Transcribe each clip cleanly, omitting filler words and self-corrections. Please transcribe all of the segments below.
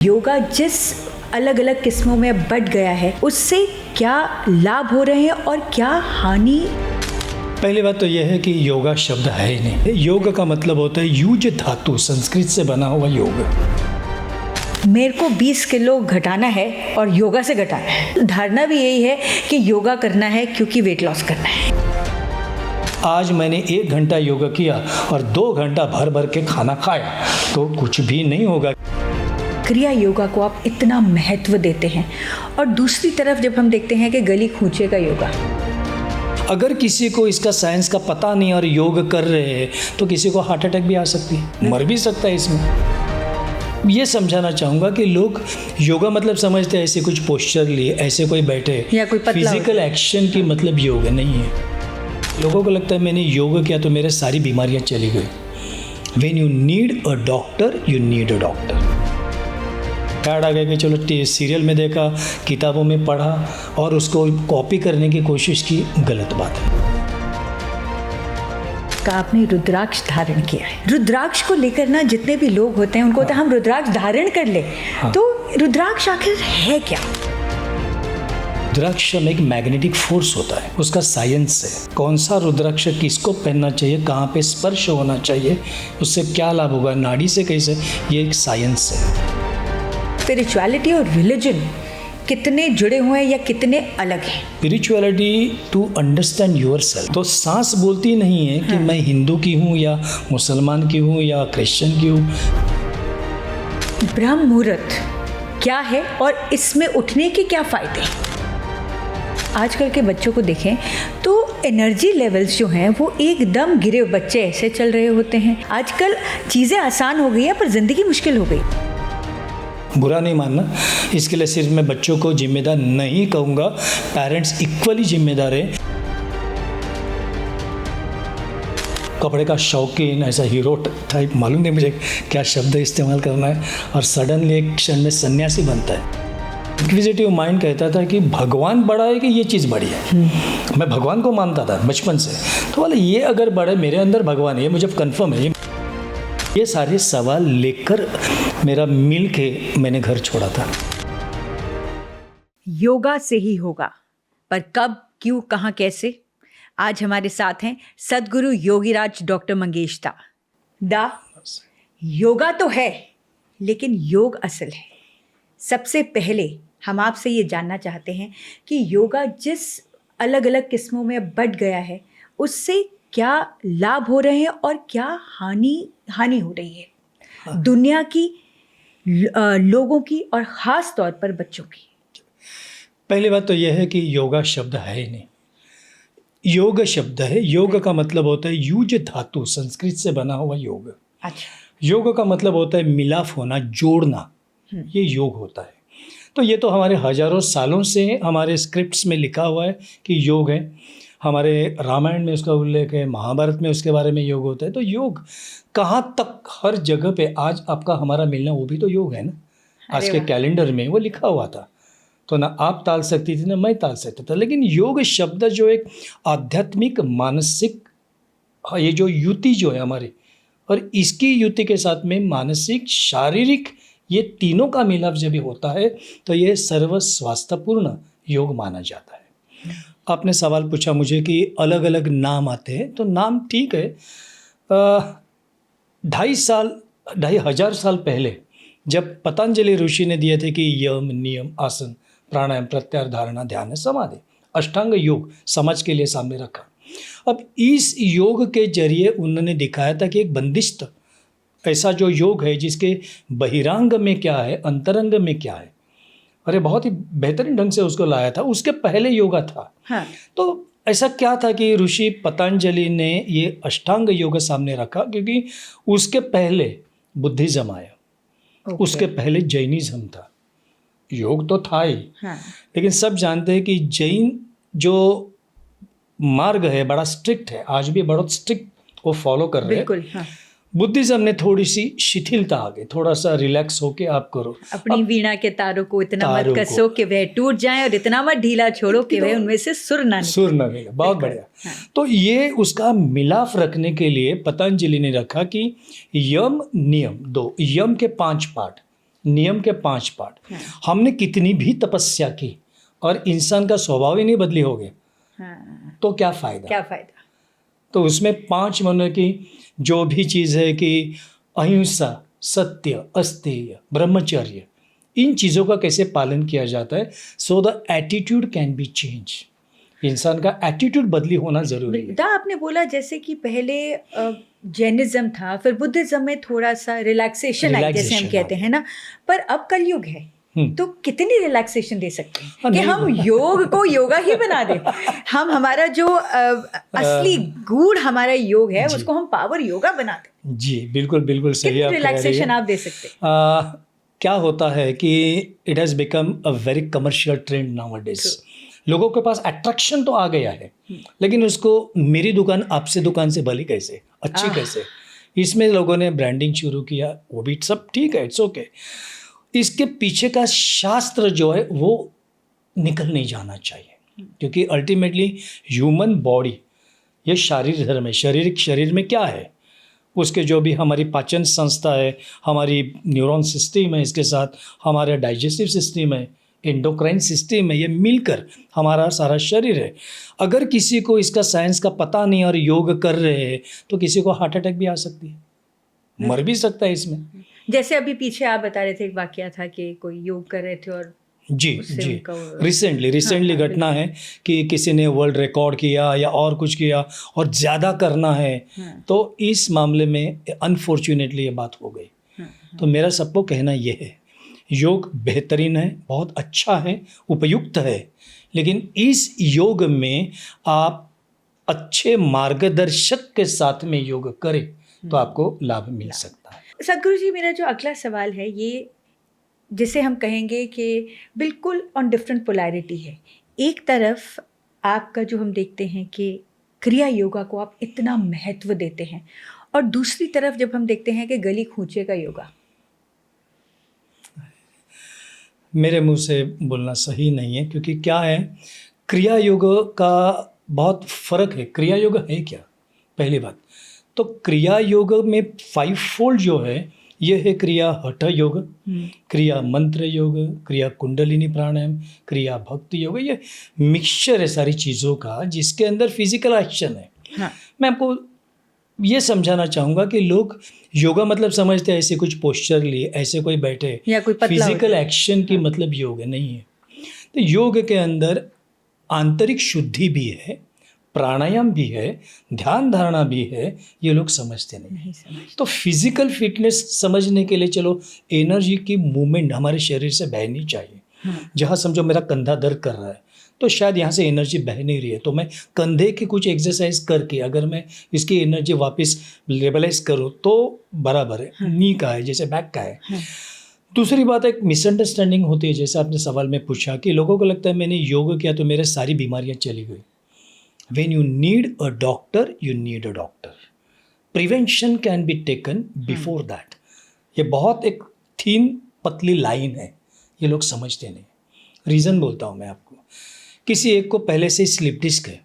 योगा जिस अलग अलग किस्मों में बट गया है उससे क्या लाभ हो रहे हैं और क्या हानि। पहली बात तो यह है कि योगा शब्द है ही नहीं। योग का मतलब होता है युज धातु, संस्कृत से बना हुआ योग। मेरे को 20 किलो घटाना है और योगा से घटाना है। धारणा भी यही है कि योगा करना है क्योंकि वेट लॉस करना है। आज मैंने 1 घंटा योगा किया और 2 घंटा भर भर के खाना खाया तो कुछ भी नहीं होगा। क्रिया योगा को आप इतना महत्व देते हैं और दूसरी तरफ जब हम देखते हैं कि गली खूंचे का योगा, अगर किसी को इसका साइंस का पता नहीं और योग कर रहे हैं तो किसी को हार्ट अटैक भी आ सकती है, मर भी सकता है इसमें। ये समझाना चाहूँगा कि लोग योगा मतलब समझते हैं ऐसे कुछ पोस्चर लिए, ऐसे कोई बैठे या कोई पतला फिजिकल एक्शन की मतलब योग नहीं है। लोगों को लगता है मैंने योग किया तो मेरे सारी बीमारियाँ चली गई। When you need a doctor, you need a doctor. Card आ गया कि चलो सीरियल में देखा, किताबों में पढ़ा और उसको कॉपी करने की कोशिश की, गलत बात है। का आपने रुद्राक्ष धारण किया है। रुद्राक्ष को लेकर ना जितने भी लोग होते हैं उनको होता है हम रुद्राक्ष धारण कर ले। तो रुद्राक्ष आखिर है क्या? रुद्राक्ष में एक मैग्नेटिक फोर्स होता है, उसका साइंस है। कौन सा रुद्राक्ष किसको पहनना चाहिए, कहाँ पे स्पर्श होना चाहिए, उससे क्या लाभ होगा, नाड़ी से कैसे, ये एक साइंस है। स्पिरिचुअलिटी और रिलीजन कितने जुड़े हुए हैं या कितने अलग हैं? Spirituality to understand yourself. तो सांस बोलती नहीं है कि मैं हिंदू की हूँ या मुसलमान की हूँ या क्रिश्चियन की हूँ। ब्रह्म मुहूर्त क्या है और इसमें उठने के क्या फायदे? आजकल के बच्चों को देखें तो एनर्जी लेवल्स जो हैं वो एकदम गिरे। बच्चे ऐसे चल रहे होते हैं। आजकल चीज़ें आसान हो गई हैं पर ज़िंदगी मुश्किल हो गई। बुरा नहीं मानना, इसके लिए सिर्फ मैं बच्चों को जिम्मेदार नहीं कहूँगा, पेरेंट्स इक्वली जिम्मेदार हैं। कपड़े का शौकीन, ऐसा हीरो टाइप, मालूम नहीं मुझे क्या शब्द इस्तेमाल करना है, और सडनली एक क्षण में सन्यासी बनता है। इंक्विजिटिव माइंड कहता था कि भगवान बड़ा है कि ये चीज़ बड़ी है। मैं भगवान को मानता था बचपन से, तो बोले ये अगर बड़ा है, मेरे अंदर भगवान है, ये मुझे कन्फर्म है। ये सारे सवाल लेकर मेरा मिल के मैंने घर छोड़ा था। योगा से ही होगा, पर कब, क्यों, कहाँ, कैसे? आज हमारे साथ हैं सद्गुरु योगीराज डॉक्टर मंगेश दा। योगा तो है लेकिन योग असल है। सबसे पहले हम आपसे ये जानना चाहते हैं कि योगा जिस अलग अलग किस्मों में बट गया है उससे क्या लाभ हो रहे हैं और क्या हानि हो रही है? हाँ। दुनिया की, लोगों की और ख़ास तौर पर बच्चों की। पहली बात तो यह है कि योगा शब्द है ही नहीं। योग शब्द है। योग का मतलब होता है युज धातु, संस्कृत से बना हुआ योग। अच्छा। योग का मतलब होता है मिलाप होना, जोड़ना, ये योग होता है। तो ये तो हमारे हजारों सालों से हमारे स्क्रिप्ट्स में लिखा हुआ है कि योग है। हमारे रामायण में उसका उल्लेख है, महाभारत में उसके बारे में योग होता है। तो योग कहाँ तक, हर जगह पे आज आपका हमारा मिलना वो भी तो योग है ना। आज के कैलेंडर में वो लिखा हुआ था, तो ना आप टाल सकती थी ना मैं टाल सकता था। लेकिन योग शब्द जो एक आध्यात्मिक, मानसिक, ये जो युति जो है हमारी, और इसकी युति के साथ में मानसिक, शारीरिक, ये तीनों का मिलाप जब भी होता है तो ये सर्व स्वास्थ्यपूर्ण योग माना जाता है। आपने सवाल पूछा मुझे कि अलग अलग नाम आते हैं, तो नाम ठीक है। 2,500 साल पहले जब पतंजलि ऋषि ने दिए थे कि यम, नियम, आसन, प्राणायाम, प्रत्याहार, धारणा, ध्यान, समाधि, अष्टांग योग समाज के लिए सामने रखा। अब इस योग के जरिए उन्होंने दिखाया था कि एक बंदिष्ट ऐसा जो योग है जिसके बहिरांग में क्या है, अंतरंग में क्या है, अरे बहुत ही बेहतरीन ढंग से उसको लाया था। उसके पहले योगा था। हाँ। तो ऐसा क्या था कि ऋषि पतंजलि ने ये अष्टांग योग सामने रखा, क्योंकि उसके पहले बुद्धिज्म आया, उसके पहले जैनिज्म था। योग तो था ही। हाँ। लेकिन सब जानते हैं कि जैन जो मार्ग है बड़ा स्ट्रिक्ट है, आज भी बहुत स्ट्रिक्ट वो फॉलो कर रहे हैं। बिल्कुल। हाँ। बुद्धिज्म ने थोड़ी सी शिथिलता आ गई, थोड़ा सा रिलैक्स होके आप करो। अपनी वीणा के तारों को इतना मत कसो कि वह टूट जाएं और इतना मत ढीला छोड़ो कि वह उनमें से सुर ना निकले। बहुत बढ़िया। हाँ। तो ये उसका मिलाप रखने के लिए पतंजलि ने रखा कि यम, नियम, 2 यम के 5 पार्ट, नियम के 5 पार्ट। हाँ। हमने कितनी भी तपस्या की और इंसान का स्वभाव ही नहीं बदली हो गया, हाँ, तो क्या फ़ायदा। क्या फायदा। तो उसमें 5 मतलब कि जो भी चीज़ है कि अहिंसा, सत्य, अस्तेय, ब्रह्मचर्य, इन चीज़ों का कैसे पालन किया जाता है, so the attitude can be change. इंसान का एटीट्यूड बदली होना ज़रूरी है। दा आपने बोला जैसे कि पहले जैनिज्म था, फिर बुद्धिज्म में थोड़ा सा रिलैक्सेशन आई, जैसे हम Relaxation कहते आ हैं ना, पर अब कलयुग है तो कितनी रिलैक्सेशन दे सकते हैं हाँ, कि नहीं। हम योग को योगा ही बना दें। हम हमारा जो असली गूढ़ हमारा योग है जी। उसको हम पावर योगा बना दें। जी, बिल्कुल बिल्कुल सही कितनी आप कह रही रिलैक्सेशन हैं। आप दे सकते हैं। क्या होता है कि it has become a very commercial trend nowadays. लोगों के पास अट्रैक्शन तो आ गया है, लेकिन उसको मेरी दुकान आपसे दुकान से भली कैसे, अच्छी कैसे, इसमें लोगों ने ब्रांडिंग शुरू किया। वो भी सब ठीक है, इट्स ओके। इसके पीछे का शास्त्र जो है वो निकल नहीं जाना चाहिए, क्योंकि अल्टीमेटली ह्यूमन बॉडी ये शारीरिक धर्म है। शारीरिक शरीर में क्या है, उसके जो भी हमारी पाचन संस्था है, हमारी न्यूरॉन सिस्टम है, इसके साथ हमारा डाइजेस्टिव सिस्टम है, एंडोक्राइन सिस्टम है, ये मिलकर हमारा सारा शरीर है। अगर किसी को इसका साइंस का पता नहीं और योग कर रहे हैं तो किसी को हार्ट अटैक भी आ सकती है, मर भी सकता है इसमें। जैसे अभी पीछे आप बता रहे थे, एक वाकया था कि कोई योग कर रहे थे और जी उससे जी, उनका रिसेंटली हाँ, घटना है कि किसी ने वर्ल्ड रिकॉर्ड किया या और कुछ किया और ज़्यादा करना है, तो इस मामले में अनफॉर्चुनेटली ये बात हो गई। तो मेरा सबको कहना ये है, योग बेहतरीन है, बहुत अच्छा है, उपयुक्त है, लेकिन इस योग में आप अच्छे मार्गदर्शक के साथ में योग करें तो आपको लाभ मिल सकता है। सदगुरु जी, मेरा जो अगला सवाल है ये, जिसे हम कहेंगे कि बिल्कुल ऑन डिफरेंट पोलैरिटी है। एक तरफ आपका जो हम देखते हैं कि क्रिया योगा को आप इतना महत्व देते हैं, और दूसरी तरफ जब हम देखते हैं कि गली खूंचे का योगा। मेरे मुंह से बोलना सही नहीं है, क्योंकि क्या है, क्रिया योग का बहुत फ़र्क है। क्रिया योग है क्या, पहली बात तो क्रिया योग में 5 फोल्ड जो है, ये है क्रिया हठ योग, क्रिया मंत्र योग, क्रिया कुंडलिनी प्राणायाम, क्रिया भक्ति योग। ये मिक्सचर है सारी चीज़ों का, जिसके अंदर फिजिकल एक्शन है। हाँ। मैं आपको ये समझाना चाहूँगा कि लोग योगा मतलब समझते हैं ऐसे कुछ पोस्चर लिए, ऐसे कोई बैठे या कोई पतला फिजिकल हो एक्शन की मतलब योग है, नहीं है। तो योग के अंदर आंतरिक शुद्धि भी है, प्राणायाम भी है, ध्यान धारणा भी है, ये लोग समझते नहीं। तो फिजिकल फिटनेस समझने के लिए चलो एनर्जी की मूवमेंट हमारे शरीर से बहनी चाहिए। जहाँ समझो मेरा कंधा दर्द कर रहा है तो शायद यहाँ से एनर्जी बह नहीं रही है, तो मैं कंधे की कुछ एक्सरसाइज करके अगर मैं इसकी एनर्जी वापस लेवलाइज करूँ तो बराबर है। नी का है जैसे बैक का है। दूसरी बात, एक मिसअंडरस्टैंडिंग होती है, जैसे आपने सवाल में पूछा कि लोगों को लगता है मैंने योग किया तो मेरे सारी बीमारियाँ चली गई। When you need a doctor, you need a doctor. Prevention can be taken before that. ये बहुत एक थीन पतली लाइन है, ये लोग समझते नहीं। रीज़न बोलता हूँ मैं आपको। किसी एक को पहले से स्लिप डिस्क है,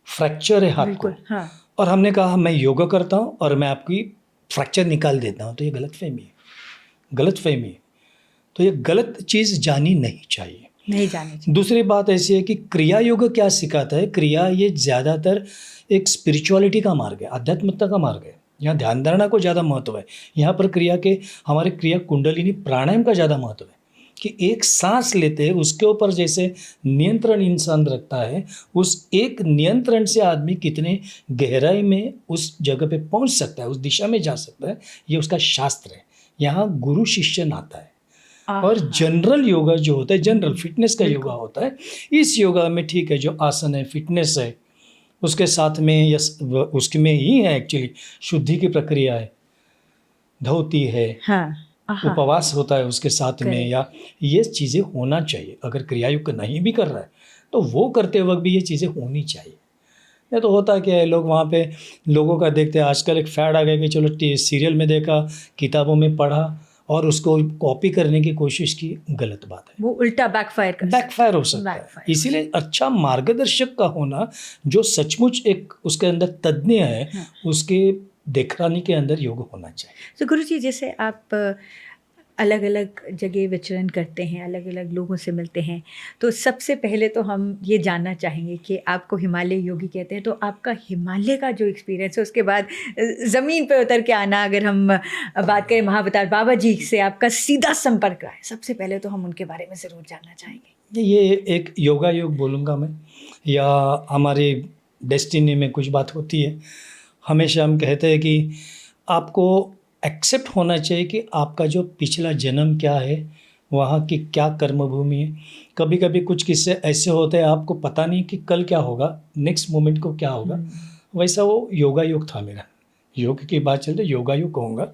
फ्रैक्चर है हाथ को, हाँ। और हमने कहा मैं योगा करता हूँ और मैं आपकी फ्रैक्चर निकाल देता हूँ, तो ये गलतफहमी है। तो ये गलत चीज़ जानी नहीं चाहिए, नहीं जानी चाहिए। दूसरी बात ऐसी है कि क्रिया योग क्या सिखाता है, क्रिया ये ज़्यादातर एक स्पिरिचुअलिटी का मार्ग है, आध्यात्मिकता का मार्ग है। यहाँ ध्यान धारणा को ज़्यादा महत्व है। यहाँ पर हमारे क्रिया कुंडलिनी प्राणायाम का ज़्यादा महत्व है कि एक सांस लेते हैं उसके ऊपर जैसे नियंत्रण इंसान रखता है, उस एक नियंत्रण से आदमी कितने गहराई में उस जगह पे पहुँच सकता है, उस दिशा में जा सकता है, ये उसका शास्त्र है। यहाँ गुरु शिष्य नाता है। और जनरल योगा जो होता है, जनरल फिटनेस का योगा होता है। इस योगा में ठीक है, जो आसन है, फिटनेस है, उसके साथ में उसके में ही है एक्चुअली शुद्धि की प्रक्रिया है, धोती है, उपवास होता है उसके साथ में, या ये चीज़ें होना चाहिए। अगर क्रिया योग नहीं भी कर रहा है तो वो करते वक्त भी ये चीज़ें होनी चाहिए। नहीं तो होता क्या है, लोग वहाँ पे लोगों का देखते हैं, आजकल एक फैड आ गया कि चलो सीरियल में देखा, किताबों में पढ़ा और उसको कॉपी करने की कोशिश की, गलत बात है। वो उल्टा बैकफायर हो सकता है। इसीलिए अच्छा मार्गदर्शक का होना, जो सचमुच एक उसके अंदर तज्ञ है, उसके देखरानी के अंदर योग होना चाहिए। तो गुरु जी, जैसे आप अलग अलग जगह विचरण करते हैं, अलग अलग लोगों से मिलते हैं, तो सबसे पहले तो हम ये जानना चाहेंगे कि आपको हिमालय योगी कहते हैं, तो आपका हिमालय का जो एक्सपीरियंस है, उसके बाद ज़मीन पर उतर के आना, अगर हम बात करें महाअवतार बाबा जी से आपका सीधा संपर्क रहा है, सबसे पहले तो हम उनके बारे में ज़रूर जानना चाहेंगे। ये एक योगा योग बोलूँगा मैं, या हमारी डेस्टिनी में कुछ बात होती है। हमेशा हम कहते हैं कि आपको एक्सेप्ट होना चाहिए कि आपका जो पिछला जन्म क्या है, वहाँ की क्या कर्मभूमि है। कभी कभी कुछ किस्से ऐसे होते हैं आपको पता नहीं कि कल क्या होगा, नेक्स्ट मोमेंट को क्या होगा। वैसा वो योगा योग था मेरा। योग की बात चलते योगा योग कहूँगा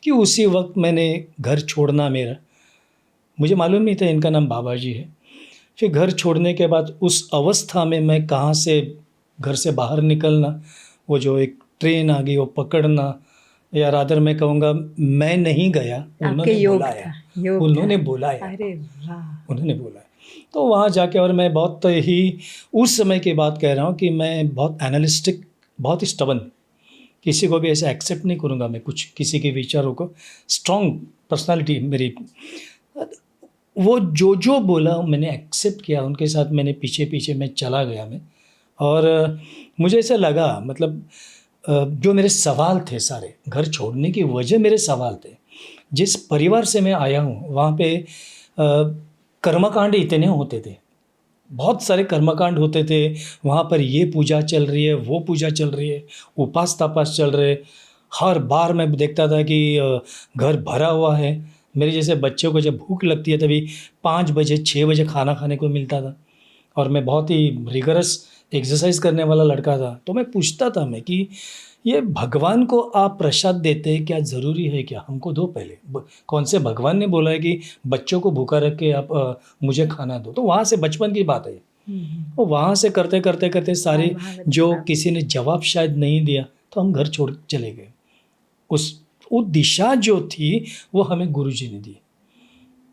कि उसी वक्त मैंने घर छोड़ना, मेरा मुझे मालूम नहीं था इनका नाम बाबा जी है। फिर घर छोड़ने के बाद उस अवस्था में मैं कहाँ से घर से बाहर निकलना, वो जो एक ट्रेन आ गई वो पकड़ना, या रादर मैं कहूँगा मैं नहीं गया, उन्होंने बुलाया, उन्होंने बुलाया, अरे वाह, उन्होंने बुलाया। तो वहाँ जाके, और मैं बहुत ही उस समय की बात कह रहा हूँ कि मैं बहुत एनालिस्टिक, बहुत स्टबन, किसी को भी ऐसे एक्सेप्ट नहीं करूँगा मैं कुछ, किसी के विचारों को। स्ट्रॉन्ग पर्सनालिटी मेरी। वो जो बोला मैंने एक्सेप्ट किया, उनके साथ मैंने पीछे पीछे मैं चला गया मैं। और मुझे ऐसा लगा, मतलब जो मेरे सवाल थे सारे, घर छोड़ने की वजह मेरे सवाल थे। जिस परिवार से मैं आया हूँ वहाँ पे कर्मकांड इतने होते थे, बहुत सारे कर्मकांड होते थे। वहाँ पर ये पूजा चल रही है, वो पूजा चल रही है, उपास तपास चल रहे। हर बार मैं देखता था कि घर भरा हुआ है। मेरे जैसे बच्चों को जब भूख लगती है तभी 5 बजे 6 बजे खाना खाने को मिलता था। और मैं बहुत ही रिगरस एक्सरसाइज करने वाला लड़का था। तो मैं पूछता था मैं कि ये भगवान को आप प्रसाद देते हैं, क्या ज़रूरी है क्या? हमको दो पहले। कौन से भगवान ने बोला है कि बच्चों को भूखा रख के आप मुझे खाना दो? तो वहाँ से बचपन की बात है। तो वहाँ से करते करते करते सारे जो किसी ने जवाब शायद नहीं दिया, तो हम घर छोड़ चले गए। वो दिशा जो थी वो हमें गुरुजी ने दी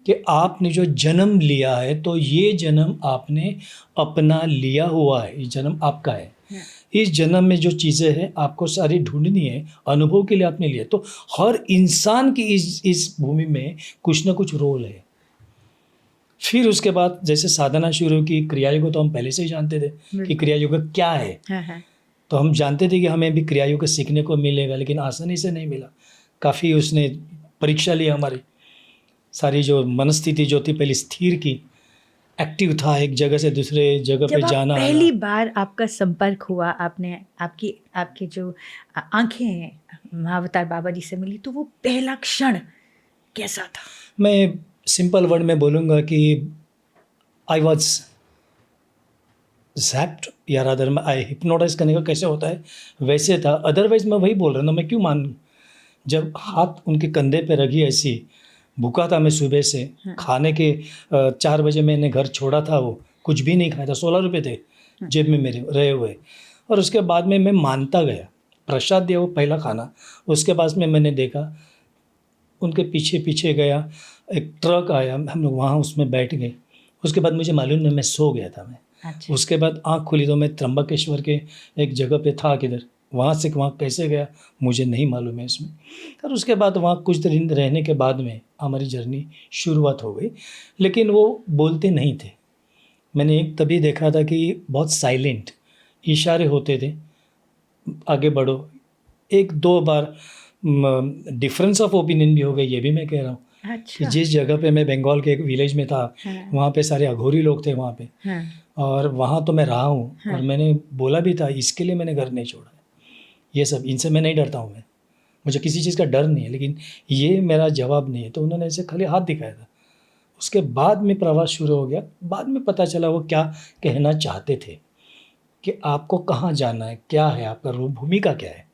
कि आपने जो जन्म लिया है, तो ये जन्म आपने अपना लिया हुआ है, ये जन्म आपका है। इस जन्म में जो चीज़ें हैं आपको सारी ढूंढनी है, अनुभव के लिए आपने लिया। तो हर इंसान की इस भूमि में कुछ ना कुछ रोल है। फिर उसके बाद जैसे साधना शुरू की, क्रिया योग तो हम पहले से ही जानते थे कि क्रिया योग क्या है। तो हम जानते थे कि हमें भी क्रिया योग सीखने को मिलेगा, लेकिन आसानी से नहीं मिला। काफ़ी उसने परीक्षा ली हमारी। सारी जो मनस्थिति जो थी पहले स्थिर की, एक्टिव था, एक जगह से दूसरे जगह पे जाना। पहली बार आपका संपर्क हुआ, आपने आपकी जो आंखें हैं महाअवतार बाबा जी से मिली, तो वो पहला क्षण कैसा था? मैं सिंपल वर्ड में बोलूँगा कि आई वॉज ज़ैप्ड, या रादर आई हिप्नोटाइज करने का कैसे होता है वैसे था। अदरवाइज मैं वही बोल रहा था, मैं क्यों मानूँ? जब हाथ उनके कंधे पे रखी, ऐसी भूखा था मैं सुबह से। खाने के 4 बजे मैंने घर छोड़ा था, वो कुछ भी नहीं खाया था। 16 रुपये थे जेब में मेरे रहे हुए। और उसके बाद में मैं मानता गया, प्रसाद दिया वो पहला खाना। उसके बाद में मैंने देखा, उनके पीछे पीछे गया, एक ट्रक आया, हम लोग वहाँ उसमें बैठ गए। उसके बाद मुझे मालूम नहीं, मैं सो गया था मैं। अच्छा। उसके बाद आँख खुली तो मैं त्र्यंबकेश्वर के एक जगह पे था, किधर वहाँ से वहाँ कैसे गया मुझे नहीं मालूम है इसमें। और उसके बाद वहाँ कुछ दिन रहने के बाद में हमारी जर्नी शुरुआत हो गई। लेकिन वो बोलते नहीं थे। मैंने एक तभी देखा था कि बहुत साइलेंट इशारे होते थे, आगे बढ़ो। 1-2 बार डिफरेंस ऑफ ओपिनियन भी हो गई, ये भी मैं कह रहा हूँ। अच्छा। जिस जगह पे मैं बंगाल के एक विलेज में था, वहाँ पे सारे अघोरी लोग थे वहाँ पे। और वहाँ तो मैं रहा हूँ। और मैंने बोला भी था, इसके लिए मैंने घर नहीं छोड़ा। ये सब इनसे मैं नहीं डरता हूँ, मुझे किसी चीज़ का डर नहीं है, लेकिन ये मेरा जवाब नहीं है। तो उन्होंने ऐसे खाली हाथ दिखाया था। उसके बाद में प्रवास शुरू हो गया। बाद में पता चला वो क्या कहना चाहते थे, कि आपको कहाँ जाना है, क्या है आपका रूप, भूमिका क्या है।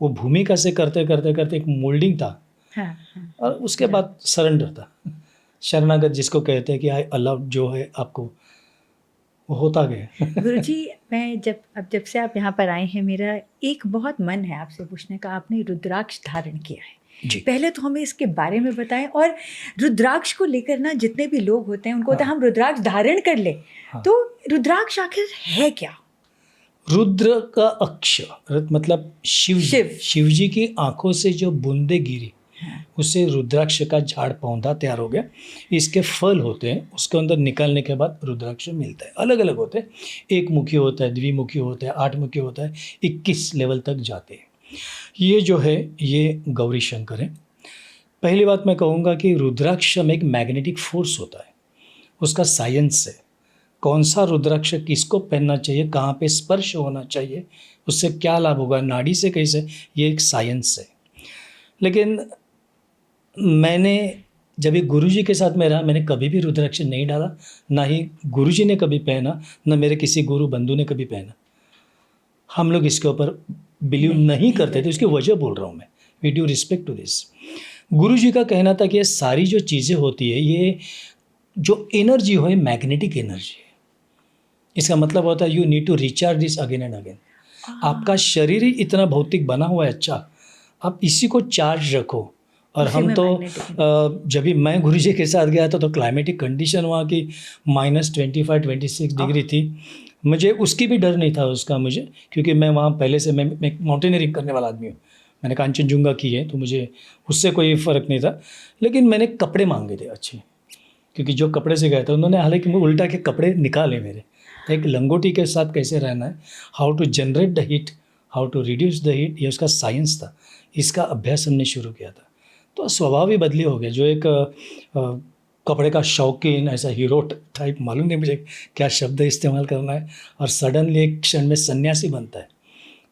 वो भूमिका से करते करते करते एक मोल्डिंग था। और उसके बाद सरेंडर था, शरणागत जिसको कहते हैं कि आई अलाउ जो है आपको, वो होता गया। गुरुजी, मैं जब से आप यहाँ पर आए हैं, मेरा एक बहुत मन है आपसे पूछने का। आपने रुद्राक्ष धारण किया है जी। पहले तो हमें इसके बारे में बताएं। और रुद्राक्ष को लेकर ना जितने भी लोग होते हैं उनको होता है हम रुद्राक्ष धारण कर ले। तो रुद्राक्ष आखिर है क्या? रुद्र का अक्ष मतलब शिव जी की आंखों से जो बूंदे गिरी, उससे रुद्राक्ष का झाड़ पौधा तैयार हो गया। इसके फल होते हैं, उसके अंदर निकालने के बाद रुद्राक्ष मिलता है। अलग अलग होते हैं, एक मुखी होता है, द्विमुखी होता है, 8 मुखी होता है, 21 लेवल तक जाते हैं। ये जो है ये गौरी शंकर है। पहली बात मैं कहूँगा कि रुद्राक्ष में एक मैग्नेटिक फोर्स होता है, उसका साइंस है। कौन सा रुद्राक्ष किसको पहनना चाहिए, कहाँ पे स्पर्श होना चाहिए, उससे क्या लाभ होगा, नाड़ी से कैसे, ये एक साइंस है। लेकिन मैंने जब ये गुरुजी के साथ में रहा, मैंने कभी भी रुद्राक्ष नहीं डाला, ना ही गुरुजी ने कभी पहना, ना मेरे किसी गुरु बंधु ने कभी पहना। हम लोग इसके ऊपर बिलीव नहीं करते थे, उसकी वजह बोल रहा हूँ मैं। We due respect to this. Guruji का कहना था कि ये सारी जो चीज़ें होती है, ये जो एनर्जी हो, ये मैग्नेटिक एनर्जी है। इसका मतलब होता है you need to recharge this again and again. आपका शरीर ही इतना भौतिक बना हुआ है, अच्छा आप इसी को चार्ज रखो। और हम तो जब भी मैं गुरुजी के साथ गया था तो क्लाइमेटिक कंडीशन वहाँ की -25-26 डिग्री थी। मुझे उसकी भी डर नहीं था उसका मुझे, क्योंकि मैं वहाँ पहले से मैं माउंटेनियरिंग करने वाला आदमी हूँ। मैंने कांचनजुंगा की है, तो मुझे उससे कोई फ़र्क नहीं था। लेकिन मैंने कपड़े मांगे थे अच्छे, क्योंकि जो कपड़े से गए थे उन्होंने हालांकि मुझे उल्टा के कपड़े निकाले मेरे। एक लंगोटी के साथ कैसे रहना है, how to generate the heat, how to reduce the heat, ये उसका साइंस था। इसका अभ्यास हमने शुरू किया था, तो स्वभाव ही बदली हो गया। जो एक कपड़े का शौकीन, ऐसा हीरो टाइप, मालूम नहीं मुझे क्या शब्द इस्तेमाल करना है, और सडनली एक क्षण में सन्यासी बनता है।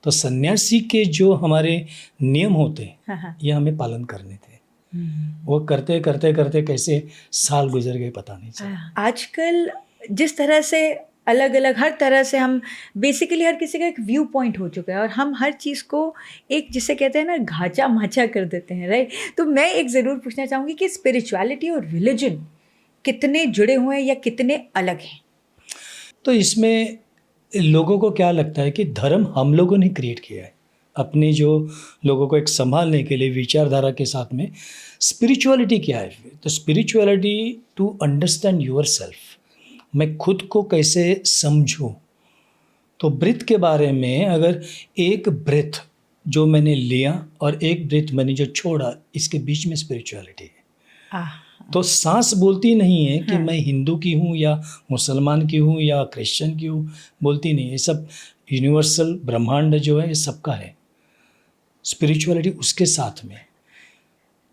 तो सन्यासी के जो हमारे नियम होते हैं, ये हमें पालन करने थे। वो करते करते करते कैसे साल गुजर गए पता नहीं चला। आजकल जिस तरह से अलग अलग हर तरह से हम बेसिकली हर किसी का एक व्यू पॉइंट हो चुका है, और हम हर चीज़ को एक जिसे कहते हैं ना घाचा माचा कर देते हैं, राइट। तो मैं एक ज़रूर पूछना चाहूँगी कि स्पिरिचुअलिटी और रिलीजन कितने जुड़े हुए हैं या कितने अलग हैं? तो इसमें लोगों को क्या लगता है कि धर्म हम लोगों ने क्रिएट किया है अपने जो लोगों को एक संभालने के लिए विचारधारा के साथ में। स्पिरिचुअलिटी क्या है? तो spirituality to understand yourself, मैं खुद को कैसे समझूं। तो ब्रीथ के बारे में, अगर एक ब्रीथ जो मैंने लिया और एक ब्रीथ मैंने जो छोड़ा, इसके बीच में स्पिरिचुअलिटी है। तो सांस बोलती नहीं है कि मैं हिंदू की हूँ या मुसलमान की हूँ या क्रिश्चियन की हूँ, बोलती नहीं। ये सब यूनिवर्सल ब्रह्मांड जो है ये सबका है, स्पिरिचुअलिटी उसके साथ में।